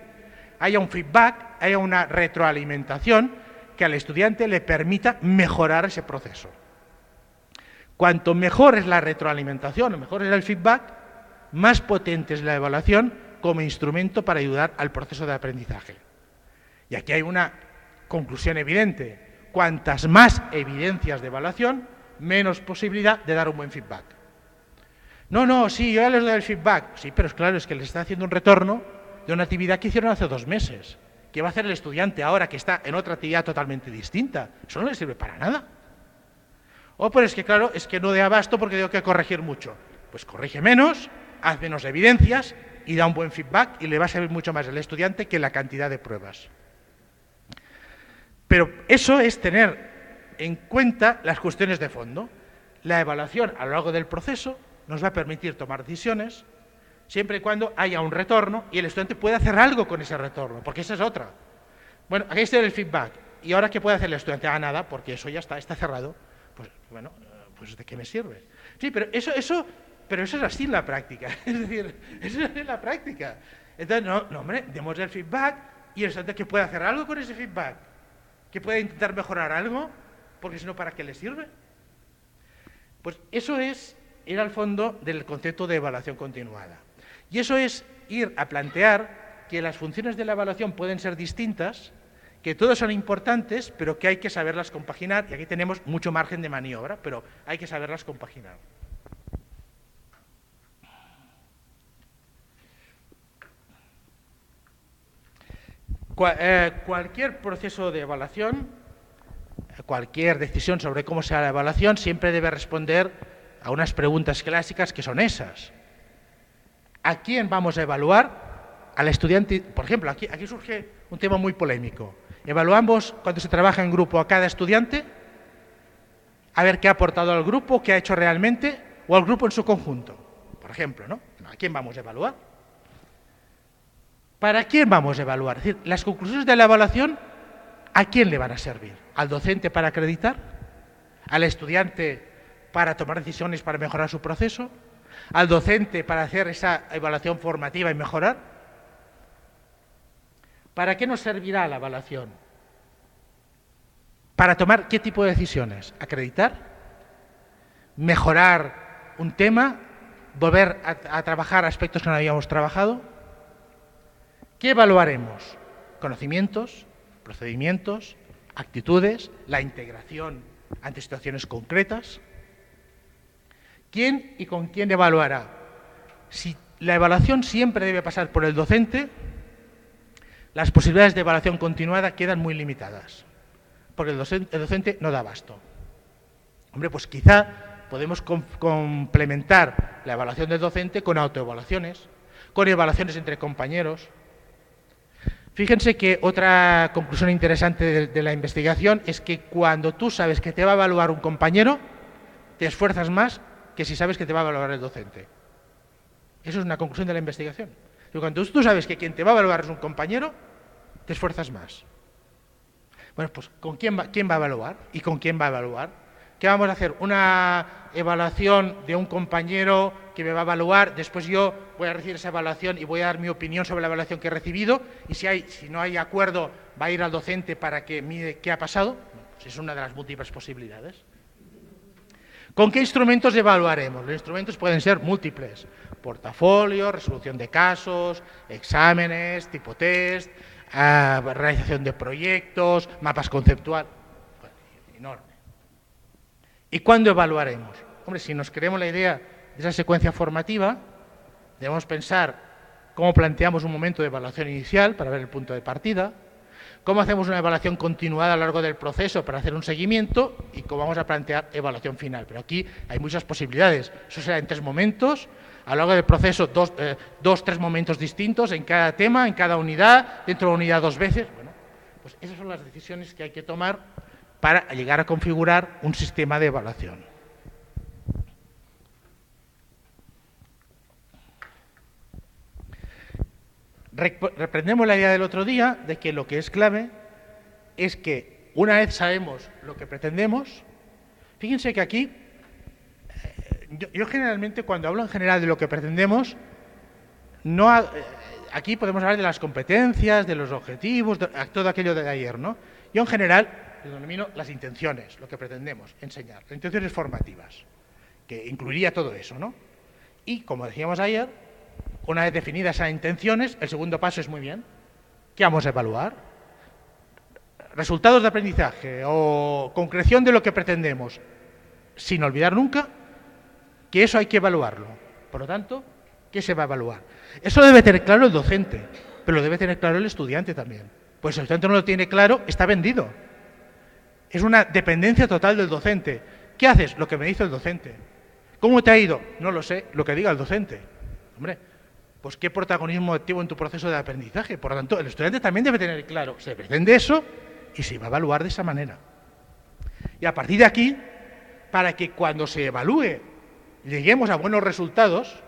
haya un feedback, haya una retroalimentación que al estudiante le permita mejorar ese proceso. Cuanto mejor es la retroalimentación, mejor es el feedback, más potente es la evaluación como instrumento para ayudar al proceso de aprendizaje. Y aquí hay una conclusión evidente. Cuantas más evidencias de evaluación, menos posibilidad de dar un buen feedback. No, sí, yo ya les doy el feedback. Sí, pero es claro, es que les está haciendo un retorno de una actividad que hicieron hace 2 meses. ¿Qué va a hacer el estudiante ahora que está en otra actividad totalmente distinta? Eso no le sirve para nada. Pero es que claro, es que no de abasto porque tengo que corregir mucho. Pues corrige menos, haz menos evidencias y da un buen feedback y le va a servir mucho más al estudiante que la cantidad de pruebas. Pero eso es tener en cuenta las cuestiones de fondo. La evaluación a lo largo del proceso nos va a permitir tomar decisiones siempre y cuando haya un retorno y el estudiante pueda hacer algo con ese retorno, porque esa es otra. Bueno, aquí está el feedback. ¿Y ahora qué puede hacer el estudiante? Nada, porque eso ya está cerrado. Pues bueno, pues ¿de qué me sirve? Sí, pero eso es así en la práctica. Es decir, eso es en la práctica. Entonces, no, hombre, demos el feedback y el estudiante que puede hacer algo con ese feedback, que puede intentar mejorar algo, porque si no, ¿para qué le sirve? Pues eso es ir al fondo del concepto de evaluación continuada. Y eso es ir a plantear que las funciones de la evaluación pueden ser distintas, que todas son importantes, pero que hay que saberlas compaginar, y aquí tenemos mucho margen de maniobra, pero hay que saberlas compaginar. Cualquier proceso de evaluación, cualquier decisión sobre cómo sea la evaluación, siempre debe responder a unas preguntas clásicas que son esas. ¿A quién vamos a evaluar? Al estudiante. Por ejemplo, aquí surge un tema muy polémico. ¿Evaluamos cuando se trabaja en grupo a cada estudiante? A ver qué ha aportado al grupo, qué ha hecho realmente, o al grupo en su conjunto. Por ejemplo, ¿no? ¿A quién vamos a evaluar? ¿Para quién vamos a evaluar? Es decir, las conclusiones de la evaluación, ¿a quién le van a servir? ¿Al docente para acreditar? ¿Al estudiante para tomar decisiones para mejorar su proceso? ¿Al docente para hacer esa evaluación formativa y mejorar? ¿Para qué nos servirá la evaluación? ¿Para tomar qué tipo de decisiones? ¿Acreditar? ¿Mejorar un tema? ¿Volver a trabajar aspectos que no habíamos trabajado? ¿Qué evaluaremos? Conocimientos, procedimientos, actitudes, la integración ante situaciones concretas. ¿Quién y con quién evaluará? Si la evaluación siempre debe pasar por el docente, las posibilidades de evaluación continuada quedan muy limitadas, porque el docente no da abasto. Hombre, pues quizá podemos complementar la evaluación del docente con autoevaluaciones, con evaluaciones entre compañeros. Fíjense que otra conclusión interesante de la investigación es que cuando tú sabes que te va a evaluar un compañero, te esfuerzas más que si sabes que te va a evaluar el docente. Eso es una conclusión de la investigación. Y cuando tú sabes que quien te va a evaluar es un compañero, te esfuerzas más. Bueno, pues quién va a evaluar? ¿Y con quién va a evaluar? ¿Qué vamos a hacer? ¿Una evaluación de un compañero que me va a evaluar? Después yo voy a recibir esa evaluación y voy a dar mi opinión sobre la evaluación que he recibido. Y si no hay acuerdo, va a ir al docente para que mire qué ha pasado. Bueno, pues es una de las múltiples posibilidades. ¿Con qué instrumentos evaluaremos? Los instrumentos pueden ser múltiples. Portafolio, resolución de casos, exámenes, tipo test, realización de proyectos, mapas conceptuales. Bueno, enorme. ¿Y cuándo evaluaremos? Hombre, si nos creemos la idea de esa secuencia formativa, debemos pensar cómo planteamos un momento de evaluación inicial para ver el punto de partida, cómo hacemos una evaluación continuada a lo largo del proceso para hacer un seguimiento y cómo vamos a plantear evaluación final. Pero aquí hay muchas posibilidades. Eso será en 3 momentos, a lo largo del proceso 3 momentos distintos en cada tema, en cada unidad, dentro de la unidad 2 veces. Bueno, pues esas son las decisiones que hay que tomar para llegar a configurar un sistema de evaluación. Reprendemos la idea del otro día de que lo que es clave es que una vez sabemos lo que pretendemos, fíjense que aquí, yo generalmente cuando hablo en general de lo que pretendemos, aquí podemos hablar de las competencias, de los objetivos, de todo aquello de ayer, ¿no? Yo en general lo denomino las intenciones, lo que pretendemos enseñar, las intenciones formativas, que incluiría todo eso, ¿no? Y como decíamos ayer, una vez definidas esas intenciones, el segundo paso es muy bien. ¿Qué vamos a evaluar? Resultados de aprendizaje o concreción de lo que pretendemos. sin olvidar nunca que eso hay que evaluarlo. Por lo tanto, ¿qué se va a evaluar? Eso lo debe tener claro el docente, pero lo debe tener claro el estudiante también. Pues si el estudiante no lo tiene claro, está vendido. Es una dependencia total del docente. ¿Qué haces? Lo que me dice el docente. ¿Cómo te ha ido? No lo sé, lo que diga el docente. Hombre, pues qué protagonismo activo en tu proceso de aprendizaje. Por lo tanto, el estudiante también debe tener claro, se pretende eso y se va a evaluar de esa manera. Y a partir de aquí, para que cuando se evalúe lleguemos a buenos resultados,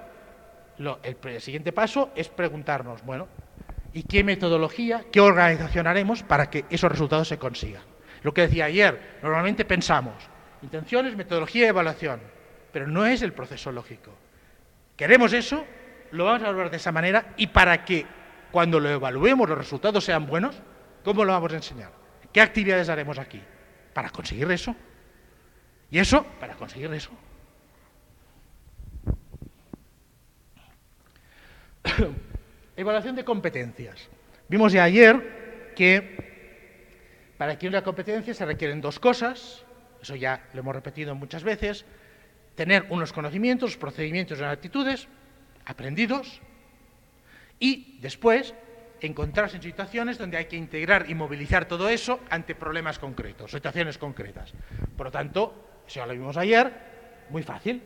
el siguiente paso es preguntarnos, bueno, ¿y qué metodología, qué organización haremos para que esos resultados se consigan? Lo que decía ayer, normalmente pensamos, intenciones, metodología y evaluación, pero no es el proceso lógico. Queremos eso, lo vamos a evaluar de esa manera y para que cuando lo evaluemos los resultados sean buenos, ¿cómo lo vamos a enseñar? ¿Qué actividades haremos aquí? Para conseguir eso. Y eso, para conseguir eso. Evaluación de competencias. Vimos ya ayer que para adquirir una competencia se requieren dos cosas, eso ya lo hemos repetido muchas veces, tener unos conocimientos, procedimientos y actitudes aprendidos y después encontrarse en situaciones donde hay que integrar y movilizar todo eso ante problemas concretos, situaciones concretas. Por lo tanto, eso ya lo vimos ayer, muy fácil.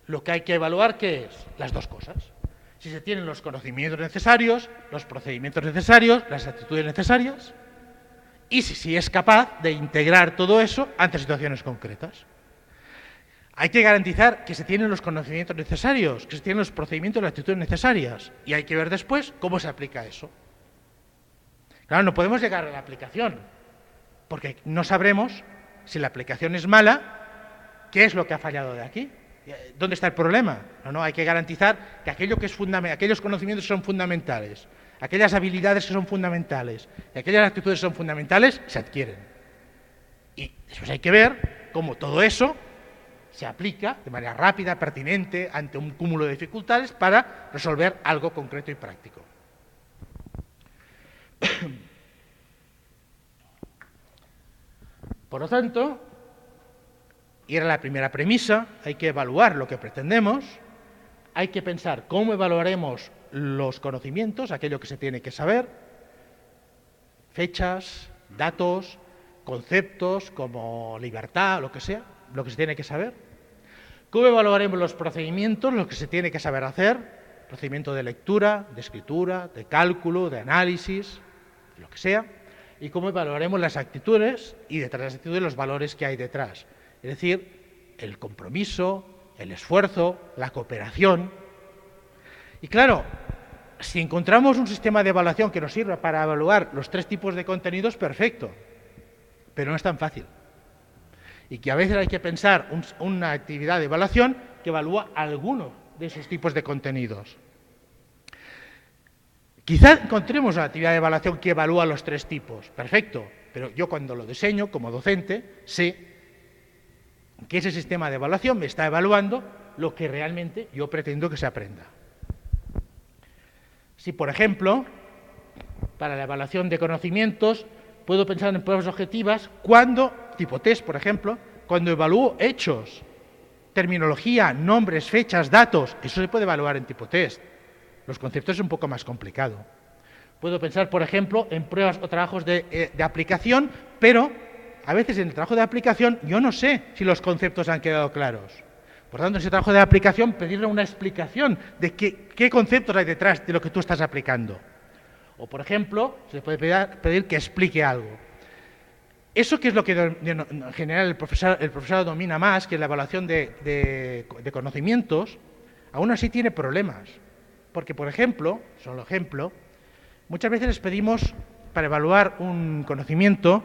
Lo que hay que evaluar, ¿qué es? Las dos cosas. Si se tienen los conocimientos necesarios, los procedimientos necesarios, las actitudes necesarias, y si es capaz de integrar todo eso ante situaciones concretas. Hay que garantizar que se tienen los conocimientos necesarios, que se tienen los procedimientos y las actitudes necesarias, y hay que ver después cómo se aplica eso. Claro, no podemos llegar a la aplicación, porque no sabremos si la aplicación es mala, qué es lo que ha fallado de aquí. ¿Dónde está el problema? No, hay que garantizar que aquello que es aquellos conocimientos que son fundamentales, aquellas habilidades que son fundamentales y aquellas actitudes que son fundamentales se adquieren. Y después hay que ver cómo todo eso se aplica de manera rápida, pertinente, ante un cúmulo de dificultades para resolver algo concreto y práctico. Por lo tanto, y era la primera premisa, hay que evaluar lo que pretendemos, hay que pensar cómo evaluaremos los conocimientos, aquello que se tiene que saber, fechas, datos, conceptos como libertad, lo que sea, lo que se tiene que saber. ¿Cómo evaluaremos los procedimientos, lo que se tiene que saber hacer? Procedimiento de lectura, de escritura, de cálculo, de análisis, lo que sea. Y cómo evaluaremos las actitudes y detrás de las actitudes los valores que hay detrás. Es decir, el compromiso, el esfuerzo, la cooperación. Y claro, si encontramos un sistema de evaluación que nos sirva para evaluar los tres tipos de contenidos, perfecto. Pero no es tan fácil. Y que a veces hay que pensar una actividad de evaluación que evalúa alguno de esos tipos de contenidos. Quizá encontremos una actividad de evaluación que evalúa los tres tipos, perfecto, pero yo cuando lo diseño como docente sé que ese sistema de evaluación me está evaluando lo que realmente yo pretendo que se aprenda. Si, por ejemplo, para la evaluación de conocimientos puedo pensar en pruebas objetivas tipo test, por ejemplo, cuando evalúo hechos, terminología, nombres, fechas, datos, eso se puede evaluar en tipo test. Los conceptos es un poco más complicado. Puedo pensar, por ejemplo, en pruebas o trabajos de aplicación, pero a veces en el trabajo de aplicación yo no sé si los conceptos han quedado claros. Por tanto, en ese trabajo de aplicación pedirle una explicación de qué conceptos hay detrás de lo que tú estás aplicando. O, por ejemplo, se le puede pedir que explique algo. Eso que es lo que en general el profesorado domina más, que es la evaluación de conocimientos, aún así tiene problemas. Porque, por ejemplo, solo ejemplo, muchas veces les pedimos para evaluar un conocimiento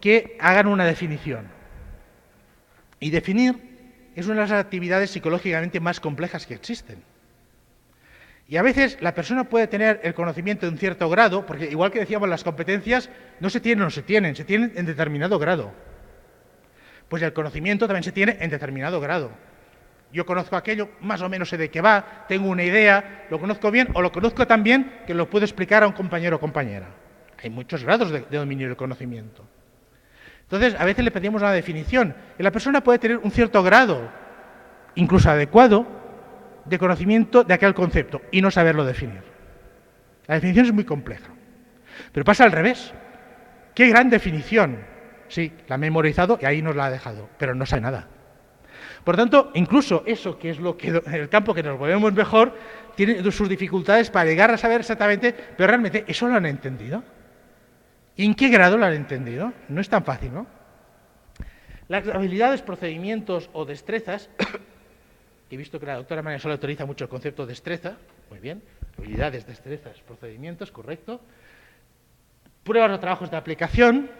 que hagan una definición. Y definir es una de las actividades psicológicamente más complejas que existen. Y a veces la persona puede tener el conocimiento de un cierto grado, porque igual que decíamos, las competencias no se tienen o no se tienen en determinado grado. Pues el conocimiento también se tiene en determinado grado. Yo conozco aquello, más o menos sé de qué va, tengo una idea, lo conozco bien o lo conozco tan bien que lo puedo explicar a un compañero o compañera. Hay muchos grados de dominio del conocimiento. Entonces, a veces le pedimos una definición. Y la persona puede tener un cierto grado, incluso adecuado, de conocimiento de aquel concepto y no saberlo definir. La definición es muy compleja. Pero pasa al revés. ¡Qué gran definición! Sí, la ha memorizado y ahí nos la ha dejado, pero no sabe nada. Por lo tanto, incluso eso, que es lo que el campo que nos volvemos mejor, tiene sus dificultades para llegar a saber exactamente, pero realmente, ¿eso lo han entendido? ¿Y en qué grado lo han entendido? No es tan fácil, ¿no? Las habilidades, procedimientos o destrezas, he visto que la doctora María Sol utiliza mucho el concepto de destreza, muy bien, habilidades, destrezas, procedimientos, correcto. Pruebas o trabajos de aplicación.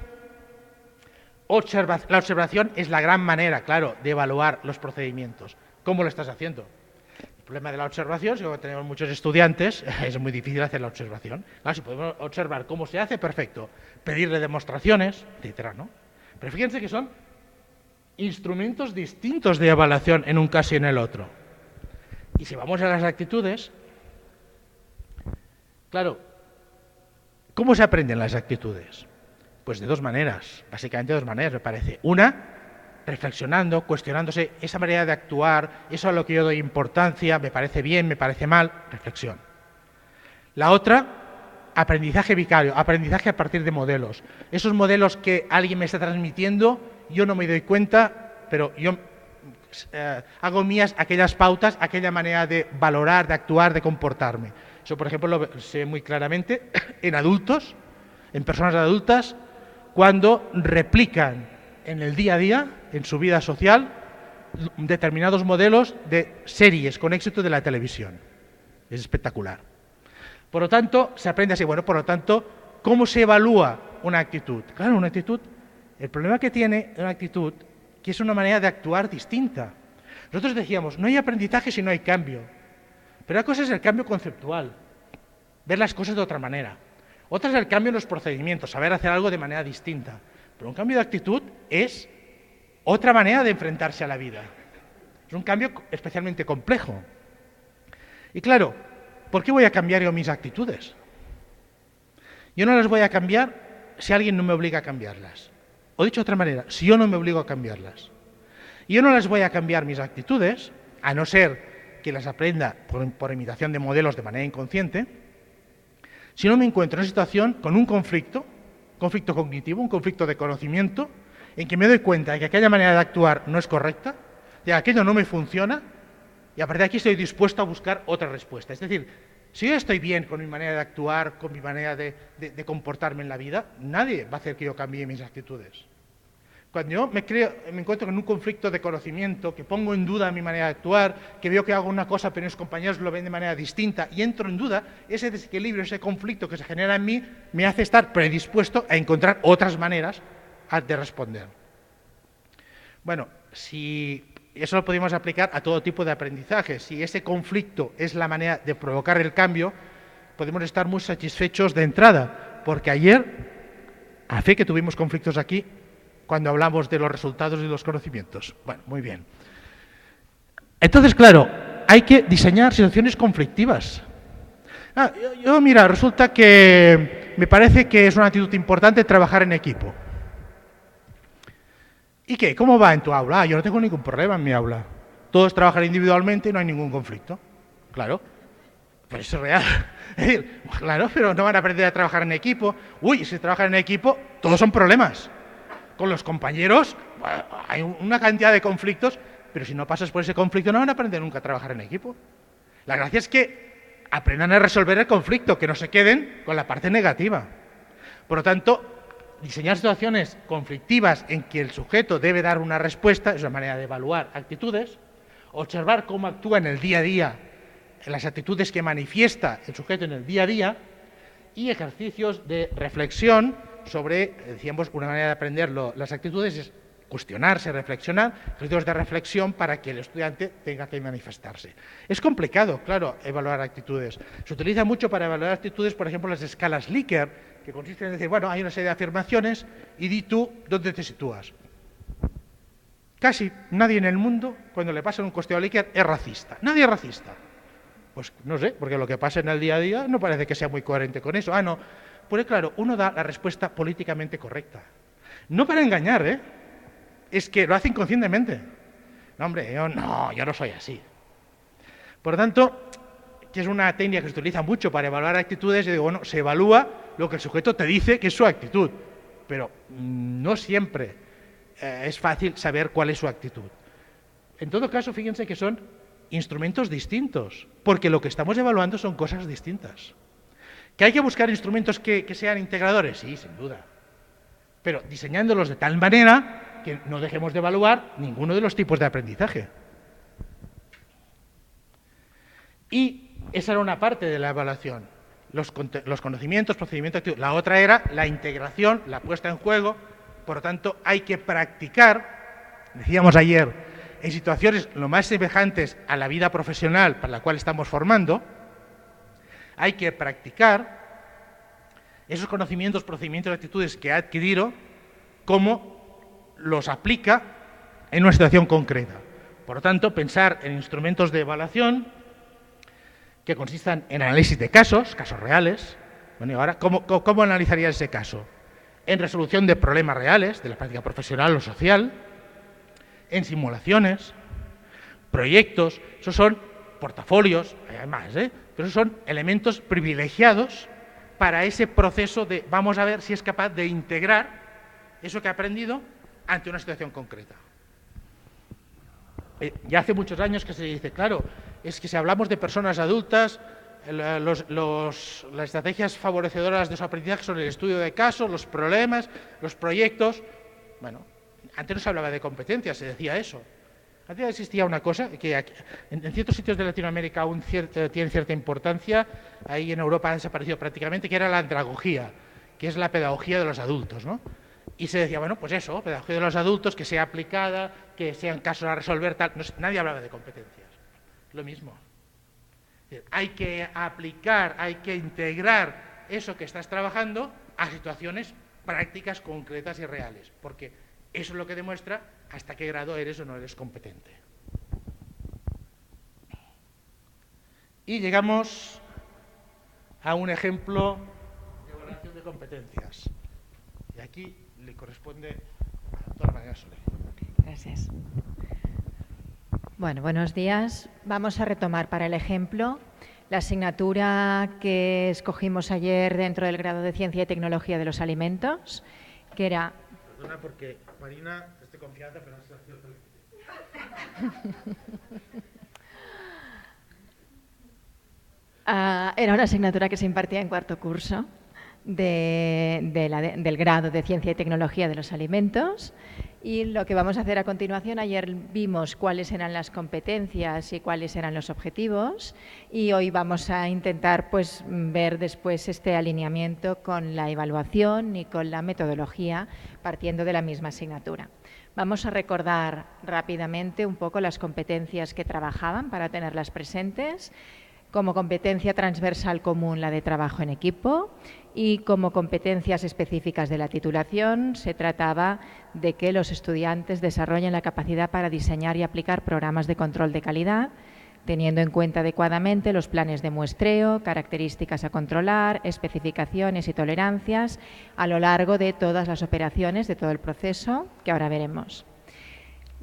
La observación es la gran manera, claro, de evaluar los procedimientos. ¿Cómo lo estás haciendo? El problema de la observación, si tenemos muchos estudiantes, es muy difícil hacer la observación. Claro, si podemos observar cómo se hace, perfecto. Pedirle demostraciones, etcétera, ¿no? Pero fíjense que son instrumentos distintos de evaluación en un caso y en el otro. Y si vamos a las actitudes, claro, ¿cómo se aprenden las actitudes? Pues de dos maneras, básicamente dos maneras, me parece. Una, reflexionando, cuestionándose esa manera de actuar, eso a lo que yo doy importancia, me parece bien, me parece mal, reflexión. La otra, aprendizaje vicario, aprendizaje a partir de modelos. Esos modelos que alguien me está transmitiendo, yo no me doy cuenta, pero yo hago mías aquellas pautas, aquella manera de valorar, de actuar, de comportarme. Eso, por ejemplo, lo sé muy claramente en adultos, en personas adultas, cuando replican en el día a día, en su vida social, determinados modelos de series con éxito de la televisión. Es espectacular. Por lo tanto, se aprende así. Bueno, por lo tanto, ¿cómo se evalúa una actitud? Claro, una actitud, el problema que tiene una actitud, que es una manera de actuar distinta. Nosotros decíamos, no hay aprendizaje si no hay cambio. Pero una cosa es el cambio conceptual, ver las cosas de otra manera. Otra es el cambio en los procedimientos, saber hacer algo de manera distinta. Pero un cambio de actitud es otra manera de enfrentarse a la vida. Es un cambio especialmente complejo. Y claro, ¿por qué voy a cambiar yo mis actitudes? Yo no las voy a cambiar si alguien no me obliga a cambiarlas. O dicho de otra manera, si yo no me obligo a cambiarlas. Y yo no las voy a cambiar mis actitudes, a no ser que las aprenda por imitación de modelos de manera inconsciente, si no me encuentro en una situación con un conflicto cognitivo, un conflicto de conocimiento, en que me doy cuenta de que aquella manera de actuar no es correcta, de que aquello no me funciona, y a partir de aquí estoy dispuesto a buscar otra respuesta. Es decir, si yo estoy bien con mi manera de actuar, con mi manera de comportarme en la vida, nadie va a hacer que yo cambie mis actitudes. Cuando yo me encuentro con un conflicto de conocimiento, que pongo en duda mi manera de actuar, que veo que hago una cosa pero mis compañeros lo ven de manera distinta y entro en duda, ese desequilibrio, ese conflicto que se genera en mí me hace estar predispuesto a encontrar otras maneras de responder. Bueno, si eso lo podemos aplicar a todo tipo de aprendizaje. Si ese conflicto es la manera de provocar el cambio, podemos estar muy satisfechos de entrada, porque ayer, a fe que tuvimos conflictos aquí, cuando hablamos de los resultados y los conocimientos. Bueno, muy bien. Entonces, claro, hay que diseñar situaciones conflictivas. Mira, resulta que me parece que es una actitud importante trabajar en equipo. ¿Y qué? ¿Cómo va en tu aula? Yo no tengo ningún problema en mi aula. Todos trabajan individualmente y no hay ningún conflicto. Claro, pues eso es real. Claro, pero no van a aprender a trabajar en equipo. Uy, si trabajan en equipo, todos son problemas. Con los compañeros hay una cantidad de conflictos, pero si no pasas por ese conflicto no van a aprender nunca a trabajar en equipo. La gracia es que aprendan a resolver el conflicto, que no se queden con la parte negativa. Por lo tanto, diseñar situaciones conflictivas en que el sujeto debe dar una respuesta es una manera de evaluar actitudes, observar cómo actúa en el día a día, en las actitudes que manifiesta el sujeto en el día a día, y ejercicios de reflexión sobre, decíamos, una manera de aprender las actitudes es cuestionarse, reflexionar, ejercicios de reflexión para que el estudiante tenga que manifestarse. Es complicado, claro, evaluar actitudes. Se utiliza mucho para evaluar actitudes, por ejemplo, las escalas Likert, que consisten en decir, bueno, hay una serie de afirmaciones y di tú dónde te sitúas. Casi nadie en el mundo, cuando le pasan un cuestionario Likert, es racista. Nadie es racista. Pues no sé, porque lo que pasa en el día a día no parece que sea muy coherente con eso. No. Pues claro, uno da la respuesta políticamente correcta. No para engañar, ¿eh? Es que lo hacen conscientemente. No, hombre, yo no soy así. Por lo tanto, que es una técnica que se utiliza mucho para evaluar actitudes, yo digo, bueno, se evalúa lo que el sujeto te dice que es su actitud, pero no siempre es fácil saber cuál es su actitud. En todo caso, fíjense que son instrumentos distintos, porque lo que estamos evaluando son cosas distintas. ¿Que hay que buscar instrumentos que sean integradores? Sí, sin duda. Pero diseñándolos de tal manera que no dejemos de evaluar ninguno de los tipos de aprendizaje. Y esa era una parte de la evaluación, los conocimientos, procedimientos activos. La otra era la integración, la puesta en juego. Por lo tanto, hay que practicar, decíamos ayer, en situaciones lo más semejantes a la vida profesional para la cual estamos formando, hay que practicar esos conocimientos, procedimientos y actitudes que ha adquirido, cómo los aplica en una situación concreta. Por lo tanto, pensar en instrumentos de evaluación que consistan en análisis de casos reales. Bueno, y ahora, ¿cómo analizaría ese caso? En resolución de problemas reales, de la práctica profesional o social, en simulaciones, proyectos, esos son portafolios, hay más, pero esos son elementos privilegiados para ese proceso de vamos a ver si es capaz de integrar eso que ha aprendido ante una situación concreta. Ya hace muchos años que se dice, claro, es que si hablamos de personas adultas, las estrategias favorecedoras de su aprendizaje son el estudio de casos, los problemas, los proyectos. Bueno, antes no se hablaba de competencias, se decía eso. Antes existía una cosa que en ciertos sitios de Latinoamérica aún tiene cierta importancia, ahí en Europa ha desaparecido prácticamente, que era la andragogía, que es la pedagogía de los adultos, ¿no? Y se decía, bueno, pues eso, pedagogía de los adultos, que sea aplicada, que sean casos a resolver, tal. No, nadie hablaba de competencias. Lo mismo. Hay que aplicar, hay que integrar eso que estás trabajando a situaciones prácticas, concretas y reales, porque eso es lo que demuestra hasta qué grado eres o no eres competente. Y llegamos a un ejemplo de evaluación de competencias. Y aquí le corresponde a la doctora María Soler. Gracias. Bueno, buenos días. Vamos a retomar para el ejemplo la asignatura que escogimos ayer dentro del grado de Ciencia y Tecnología de los Alimentos, que era... Perdona porque, Marina, estoy confiada, pero no sé si Era una asignatura que se impartía en cuarto curso del grado de Ciencia y Tecnología de los Alimentos. Y lo que vamos a hacer a continuación, ayer vimos cuáles eran las competencias y cuáles eran los objetivos, y hoy vamos a intentar ver después este alineamiento con la evaluación y con la metodología partiendo de la misma asignatura. Vamos a recordar rápidamente un poco las competencias que trabajaban para tenerlas presentes. Como competencia transversal común, la de trabajo en equipo, y como competencias específicas de la titulación se trataba de que los estudiantes desarrollen la capacidad para diseñar y aplicar programas de control de calidad, teniendo en cuenta adecuadamente los planes de muestreo, características a controlar, especificaciones y tolerancias a lo largo de todas las operaciones, de todo el proceso, que ahora veremos.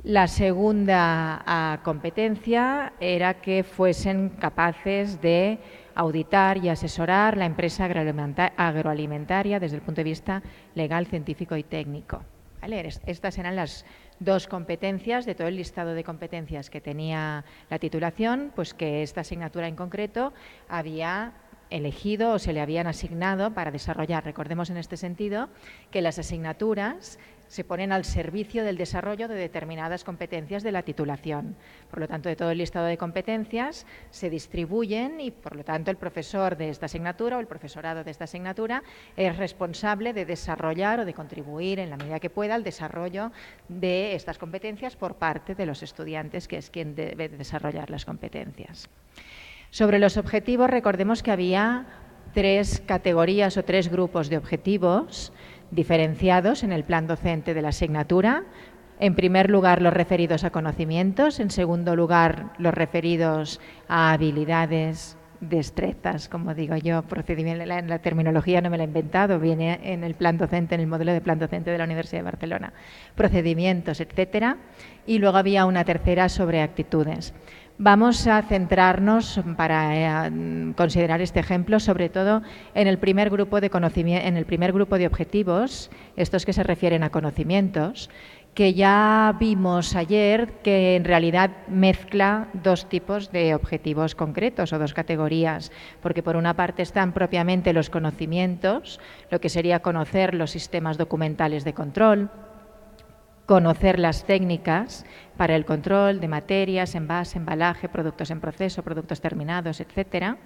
La segunda competencia era que fuesen capaces de auditar y asesorar la empresa agroalimentaria desde el punto de vista legal, científico y técnico. ¿Vale? Estas eran las dos competencias de todo el listado de competencias que tenía la titulación, pues que esta asignatura en concreto había elegido o se le habían asignado para desarrollar. Recordemos en este sentido que las asignaturas se ponen al servicio del desarrollo de determinadas competencias de la titulación. Por lo tanto, de todo el listado de competencias se distribuyen y, por lo tanto, el profesor de esta asignatura o el profesorado de esta asignatura es responsable de desarrollar o de contribuir en la medida que pueda al desarrollo de estas competencias por parte de los estudiantes, que es quien debe desarrollar las competencias. Sobre los objetivos, recordemos que había 3 categorías o 3 grupos de objetivos diferenciados en el plan docente de la asignatura. En primer lugar, los referidos a conocimientos, en segundo lugar, los referidos a habilidades destrezas, como digo yo. La terminología no me la he inventado, viene en el plan docente, en el modelo de plan docente de la Universidad de Barcelona. Procedimientos, etcétera. Y luego había una tercera sobre actitudes. Vamos a centrarnos, para considerar este ejemplo, sobre todo en el primer grupo de conocimiento, en el primer grupo de objetivos, estos que se refieren a conocimientos, que ya vimos ayer que en realidad mezcla dos tipos de objetivos concretos o dos categorías, porque por una parte están propiamente los conocimientos, lo que sería conocer los sistemas documentales de control, conocer las técnicas para el control de materias, envase, embalaje, productos en proceso, productos terminados, etcétera.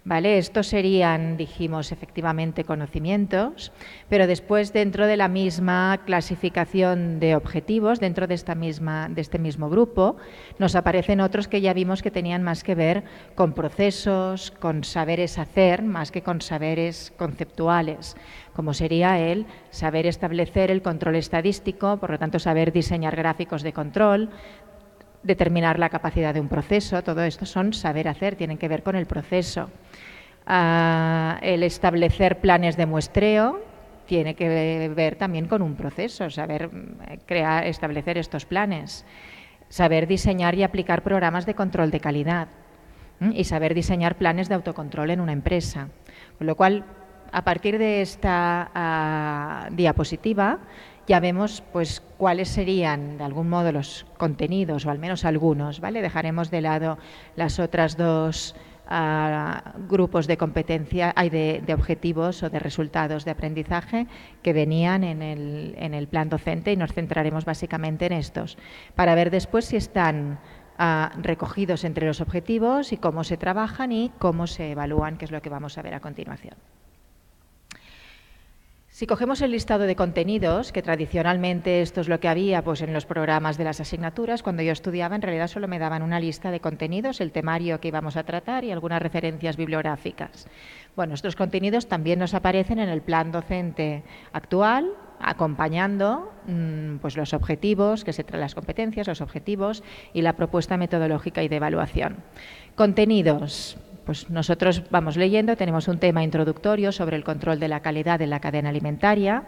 ¿Vale? Estos serían, dijimos, efectivamente conocimientos, pero después dentro de la misma clasificación de objetivos, dentro de este mismo grupo, nos aparecen otros que ya vimos que tenían más que ver con procesos, con saberes hacer, más que con saberes conceptuales, como sería el saber establecer el control estadístico, por lo tanto saber diseñar gráficos de control, determinar la capacidad de un proceso. Todo esto son saber hacer, tienen que ver con el proceso. El establecer planes de muestreo tiene que ver también con un proceso, saber establecer estos planes, saber diseñar y aplicar programas de control de calidad y saber diseñar planes de autocontrol en una empresa. Con lo cual, a partir de esta diapositiva, ya vemos pues cuáles serían de algún modo los contenidos, o al menos algunos, ¿vale? Dejaremos de lado las otras dos grupos de competencia, de objetivos o de resultados de aprendizaje que venían en el plan docente, y nos centraremos básicamente en estos, para ver después si están recogidos entre los objetivos y cómo se trabajan y cómo se evalúan, que es lo que vamos a ver a continuación. Si cogemos el listado de contenidos, que tradicionalmente esto es lo que había pues en los programas de las asignaturas, cuando yo estudiaba en realidad solo me daban una lista de contenidos, el temario que íbamos a tratar y algunas referencias bibliográficas. Bueno, estos contenidos también nos aparecen en el plan docente actual, acompañando pues los objetivos, las competencias, los objetivos y la propuesta metodológica y de evaluación. Contenidos. Pues nosotros vamos leyendo, tenemos un tema introductorio sobre el control de la calidad en la cadena alimentaria.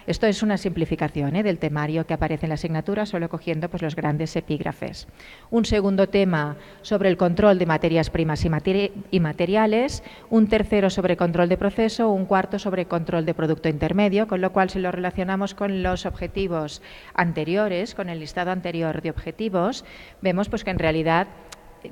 Esto es una simplificación del temario que aparece en la asignatura, solo cogiendo pues, los grandes epígrafes. Un segundo tema sobre el control de materias primas y materiales, un tercero sobre control de proceso, un cuarto sobre control de producto intermedio, con lo cual si lo relacionamos con los objetivos anteriores, con el listado anterior de objetivos, vemos pues, que en realidad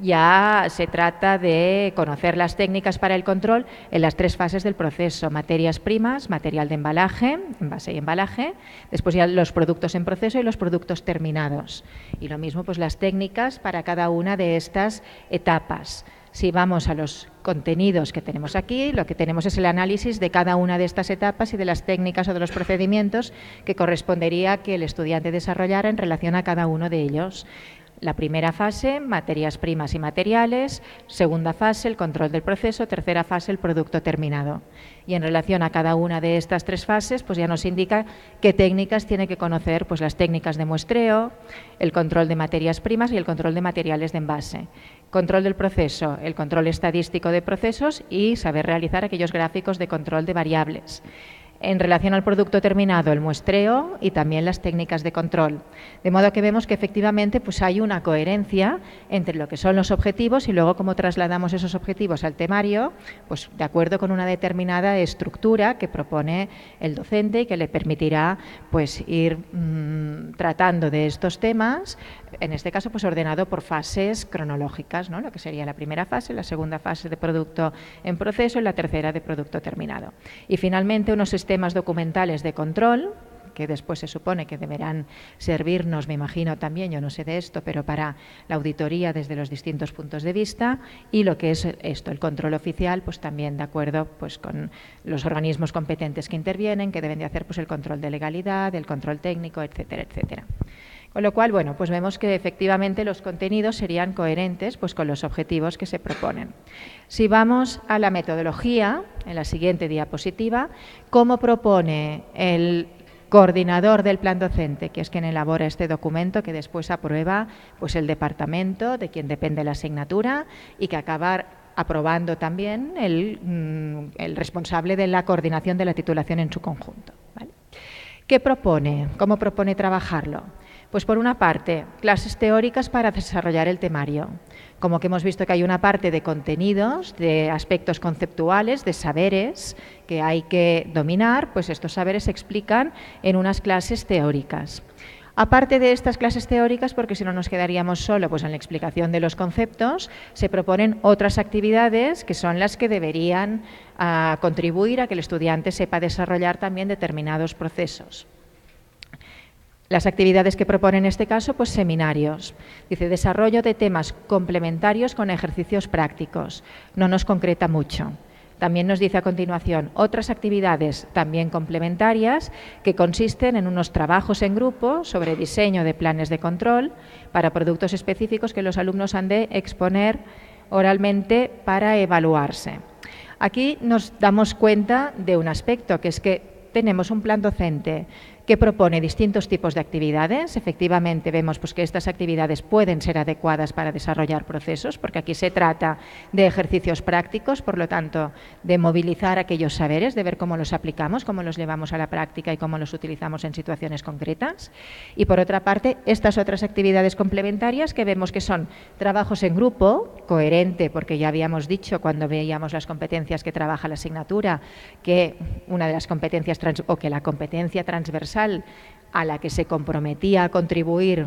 ya se trata de conocer las técnicas para el control en las tres fases del proceso: materias primas, material de embalaje, envase y embalaje, después ya los productos en proceso y los productos terminados. Y lo mismo pues las técnicas para cada una de estas etapas. Si vamos a los contenidos que tenemos aquí, lo que tenemos es el análisis de cada una de estas etapas y de las técnicas o de los procedimientos que correspondería que el estudiante desarrollara en relación a cada uno de ellos. La primera fase, materias primas y materiales; segunda fase, el control del proceso; tercera fase, el producto terminado. Y en relación a cada una de estas tres fases, pues ya nos indica qué técnicas tiene que conocer, pues las técnicas de muestreo, el control de materias primas y el control de materiales de envase. Control del proceso, el control estadístico de procesos y saber realizar aquellos gráficos de control de variables. En relación al producto terminado, el muestreo y también las técnicas de control. De modo que vemos que efectivamente pues hay una coherencia entre lo que son los objetivos y luego cómo trasladamos esos objetivos al temario, pues de acuerdo con una determinada estructura que propone el docente y que le permitirá pues ir tratando de estos temas, en este caso pues ordenado por fases cronológicas, ¿no? Lo que sería la primera fase, la segunda fase de producto en proceso y la tercera de producto terminado. Y finalmente unos sistemas documentales de control, que después se supone que deberán servirnos, me imagino también, yo no sé de esto, pero para la auditoría desde los distintos puntos de vista, y lo que es esto, el control oficial, pues también de acuerdo pues con los organismos competentes que intervienen, que deben de hacer pues el control de legalidad, el control técnico, etcétera, etcétera. Con lo cual, bueno, pues vemos que efectivamente los contenidos serían coherentes pues, con los objetivos que se proponen. Si vamos a la metodología, en la siguiente diapositiva, ¿cómo propone el coordinador del plan docente, que es quien elabora este documento que después aprueba pues, el departamento de quien depende la asignatura y que aprobando también el responsable de la coordinación de la titulación en su conjunto, ¿vale? ¿Qué propone? ¿Cómo propone trabajarlo? Pues por una parte, clases teóricas para desarrollar el temario. Como que hemos visto que hay una parte de contenidos, de aspectos conceptuales, de saberes que hay que dominar, pues estos saberes se explican en unas clases teóricas. Aparte de estas clases teóricas, porque si no nos quedaríamos solo pues en la explicación de los conceptos, se proponen otras actividades que son las que deberían contribuir a que el estudiante sepa desarrollar también determinados procesos. Las actividades que propone en este caso, pues seminarios. Dice, desarrollo de temas complementarios con ejercicios prácticos. No nos concreta mucho. También nos dice a continuación otras actividades también complementarias que consisten en unos trabajos en grupo sobre diseño de planes de control para productos específicos que los alumnos han de exponer oralmente para evaluarse. Aquí nos damos cuenta de un aspecto, que es que tenemos un plan docente que propone distintos tipos de actividades. Efectivamente, vemos pues, que estas actividades pueden ser adecuadas para desarrollar procesos, porque aquí se trata de ejercicios prácticos, por lo tanto, de movilizar aquellos saberes, de ver cómo los aplicamos, cómo los llevamos a la práctica y cómo los utilizamos en situaciones concretas. Y, por otra parte, estas otras actividades complementarias que vemos que son trabajos en grupo, coherente, porque ya habíamos dicho cuando veíamos las competencias que trabaja la asignatura, que una de las competencias que la competencia transversal a la que se comprometía a contribuir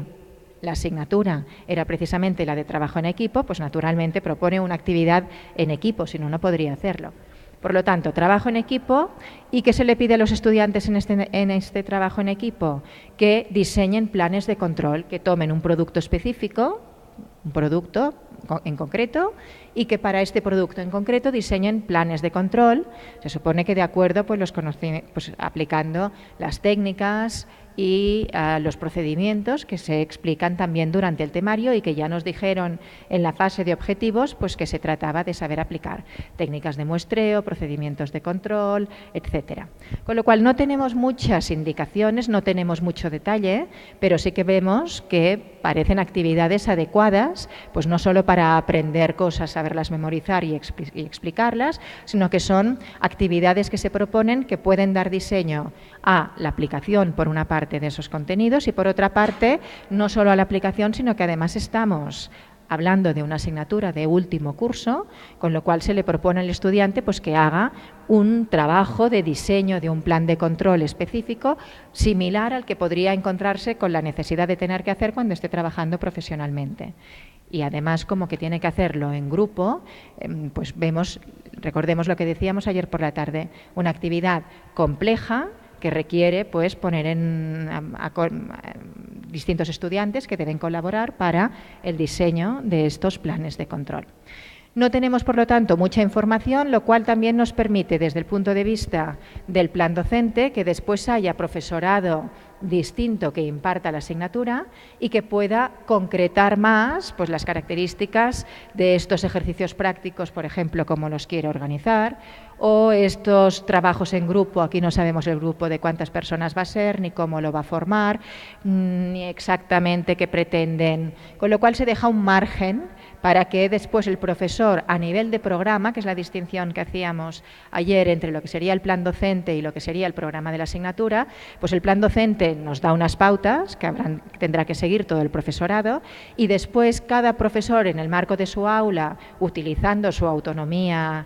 la asignatura era precisamente la de trabajo en equipo, pues naturalmente propone una actividad en equipo, si no, no podría hacerlo. Por lo tanto, trabajo en equipo. ¿Y qué se le pide a los estudiantes en este trabajo en equipo? Que diseñen planes de control, que tomen un producto específico, un producto en concreto, y que para este producto en concreto diseñen planes de control. Se supone que de acuerdo pues aplicando las técnicas y los procedimientos que se explican también durante el temario y que ya nos dijeron en la fase de objetivos pues que se trataba de saber aplicar técnicas de muestreo, procedimientos de control, etcétera. Con lo cual no tenemos muchas indicaciones, no tenemos mucho detalle, pero sí que vemos que parecen actividades adecuadas, pues no solo para aprender cosas, saberlas memorizar y explicarlas, sino que son actividades que se proponen que pueden dar diseño a la aplicación, por una parte, de esos contenidos y, por otra parte, no solo a la aplicación, sino que además estamos hablando de una asignatura de último curso, con lo cual se le propone al estudiante pues, que haga un trabajo de diseño de un plan de control específico similar al que podría encontrarse con la necesidad de tener que hacer cuando esté trabajando profesionalmente. Y además, como que tiene que hacerlo en grupo, pues recordemos lo que decíamos ayer por la tarde, una actividad compleja que requiere pues, poner a distintos estudiantes que deben colaborar para el diseño de estos planes de control. No tenemos, por lo tanto, mucha información, lo cual también nos permite, desde el punto de vista del plan docente, que después haya profesorado distinto que imparta la asignatura y que pueda concretar más pues, las características de estos ejercicios prácticos, por ejemplo, cómo los quiere organizar, o estos trabajos en grupo. Aquí no sabemos el grupo de cuántas personas va a ser, ni cómo lo va a formar, ni exactamente qué pretenden, con lo cual se deja un margen para que después el profesor, a nivel de programa, que es la distinción que hacíamos ayer entre lo que sería el plan docente y lo que sería el programa de la asignatura, pues el plan docente nos da unas pautas que tendrá que seguir todo el profesorado y después cada profesor, en el marco de su aula, utilizando su autonomía,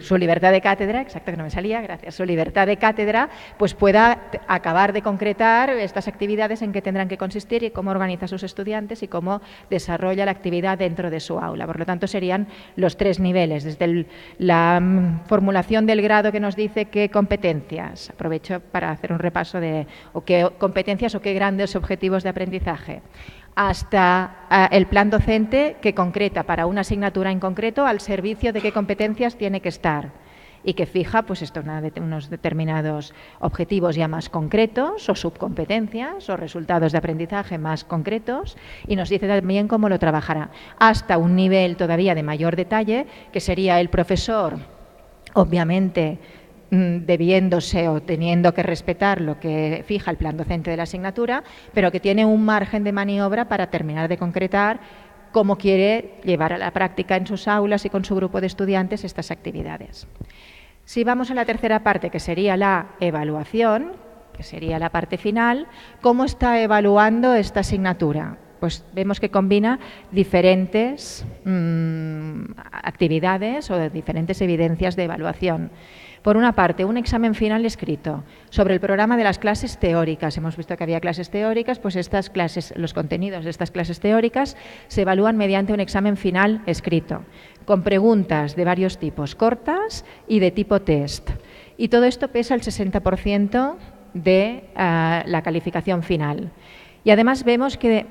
su libertad de cátedra, exacto que no me salía, gracias, su libertad de cátedra, pues pueda acabar de concretar estas actividades en qué tendrán que consistir y cómo organiza a sus estudiantes y cómo desarrolla la actividad dentro de su aula. Por lo tanto, serían los tres niveles, desde la formulación del grado que nos dice qué competencias, aprovecho para hacer un repaso de qué competencias o qué grandes objetivos de aprendizaje, hasta el plan docente que concreta para una asignatura en concreto al servicio de qué competencias tiene que estar y que fija pues unos determinados objetivos ya más concretos o subcompetencias o resultados de aprendizaje más concretos y nos dice también cómo lo trabajará, hasta un nivel todavía de mayor detalle que sería el profesor, obviamente debiéndose o teniendo que respetar lo que fija el plan docente de la asignatura, pero que tiene un margen de maniobra para terminar de concretar cómo quiere llevar a la práctica en sus aulas y con su grupo de estudiantes estas actividades. Si vamos a la tercera parte, que sería la evaluación, que sería la parte final, ¿cómo está evaluando esta asignatura? Pues vemos que combina diferentes actividades o diferentes evidencias de evaluación. Por una parte, un examen final escrito sobre el programa de las clases teóricas. Hemos visto que había clases teóricas, pues estas clases, los contenidos de estas clases teóricas se evalúan mediante un examen final escrito, con preguntas de varios tipos, cortas y de tipo test. Y todo esto pesa el 60% de la calificación final. Y además vemos que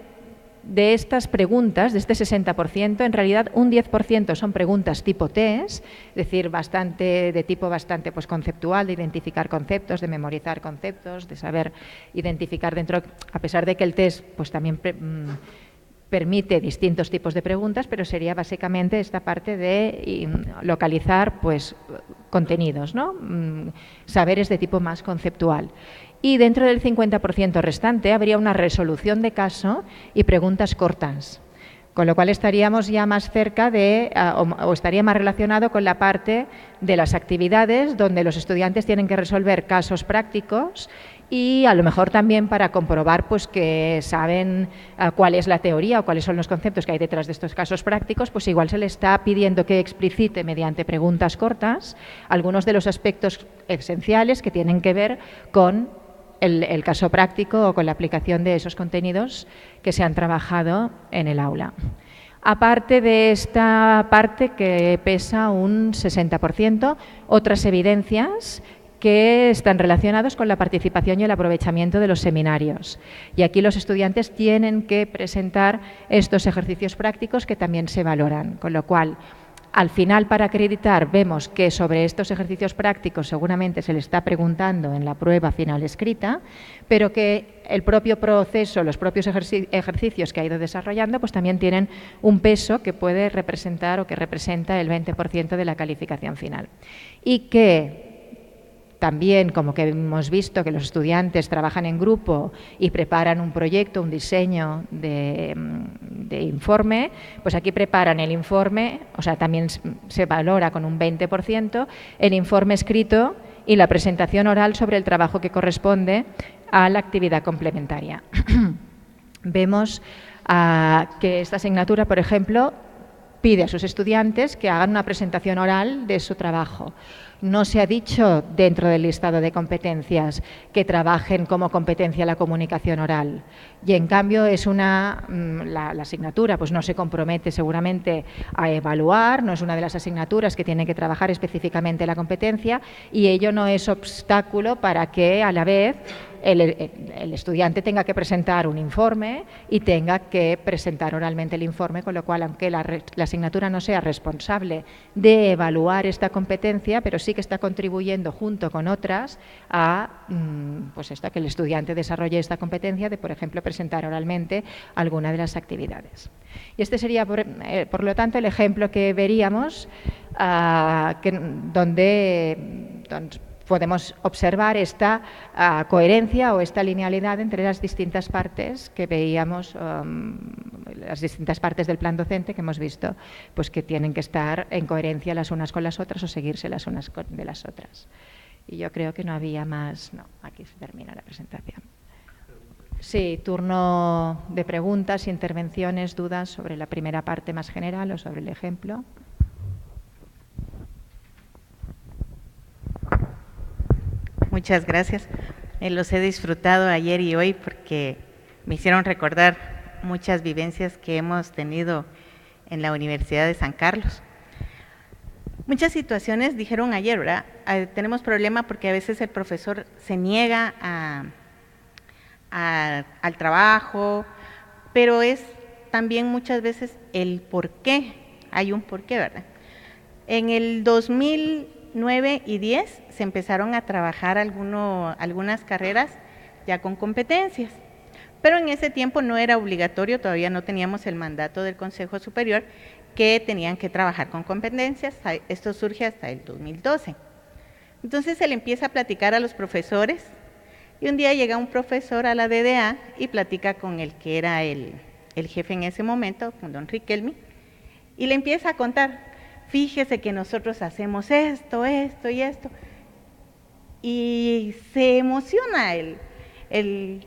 de estas preguntas, de este 60%, en realidad un 10% son preguntas tipo test, es decir, de tipo bastante pues, conceptual, de identificar conceptos, de memorizar conceptos, de saber identificar dentro, a pesar de que el test pues, también permite distintos tipos de preguntas, pero sería básicamente esta parte de localizar pues, contenidos, ¿no? Saberes de tipo más conceptual. Y dentro del 50% restante habría una resolución de caso y preguntas cortas, con lo cual estaríamos ya más cerca de, o estaría más relacionado con la parte de las actividades donde los estudiantes tienen que resolver casos prácticos y a lo mejor también para comprobar pues, que saben cuál es la teoría o cuáles son los conceptos que hay detrás de estos casos prácticos, pues igual se le está pidiendo que explicite mediante preguntas cortas algunos de los aspectos esenciales que tienen que ver con el caso práctico o con la aplicación de esos contenidos que se han trabajado en el aula. Aparte de esta parte que pesa un 60%, otras evidencias que están relacionados con la participación y el aprovechamiento de los seminarios. Y aquí los estudiantes tienen que presentar estos ejercicios prácticos que también se valoran, con lo cual al final, para acreditar, vemos que sobre estos ejercicios prácticos seguramente se le está preguntando en la prueba final escrita, pero que el propio proceso, los propios ejercicios que ha ido desarrollando, pues también tienen un peso que puede representar o que representa el 20% de la calificación final. Y que también, como que hemos visto que los estudiantes trabajan en grupo y preparan un proyecto, un diseño de informe, pues aquí preparan el informe, o sea, también se valora con un 20% el informe escrito y la presentación oral sobre el trabajo que corresponde a la actividad complementaria. Vemos que esta asignatura, por ejemplo, pide a sus estudiantes que hagan una presentación oral de su trabajo. No se ha dicho dentro del listado de competencias que trabajen como competencia la comunicación oral y en cambio es la asignatura pues no se compromete seguramente a evaluar, no es una de las asignaturas que tiene que trabajar específicamente la competencia y ello no es obstáculo para que a la vez el estudiante tenga que presentar un informe y tenga que presentar oralmente el informe, con lo cual, aunque la asignatura no sea responsable de evaluar esta competencia, pero sí que está contribuyendo junto con otras a pues esto, a que el estudiante desarrolle esta competencia de, por ejemplo, presentar oralmente alguna de las actividades. Y este sería, por lo tanto, el ejemplo que veríamos donde podemos observar esta coherencia o esta linealidad entre las distintas partes que veíamos, las distintas partes del plan docente que hemos visto, pues que tienen que estar en coherencia las unas con las otras o seguirse las unas de las otras. Y yo creo que no había más. No, aquí se termina la presentación. Sí, turno de preguntas, intervenciones, dudas sobre la primera parte más general o sobre el ejemplo. Muchas gracias. Los he disfrutado ayer y hoy porque me hicieron recordar muchas vivencias que hemos tenido en la Universidad de San Carlos. Muchas situaciones, dijeron ayer, ¿verdad? Tenemos problema porque a veces el profesor se niega al trabajo, pero es también muchas veces el por qué. Hay un por qué, ¿verdad? En el 2009 y 10 se empezaron a trabajar algunas carreras ya con competencias, pero en ese tiempo no era obligatorio, todavía no teníamos el mandato del Consejo Superior que tenían que trabajar con competencias. Esto surge hasta el 2012. Entonces se le empieza a platicar a los profesores y un día llega un profesor a la DDA y platica con el que era el el jefe en ese momento, con don Riquelme, y le empieza a contar, fíjese que nosotros hacemos esto, esto y esto, y se emociona el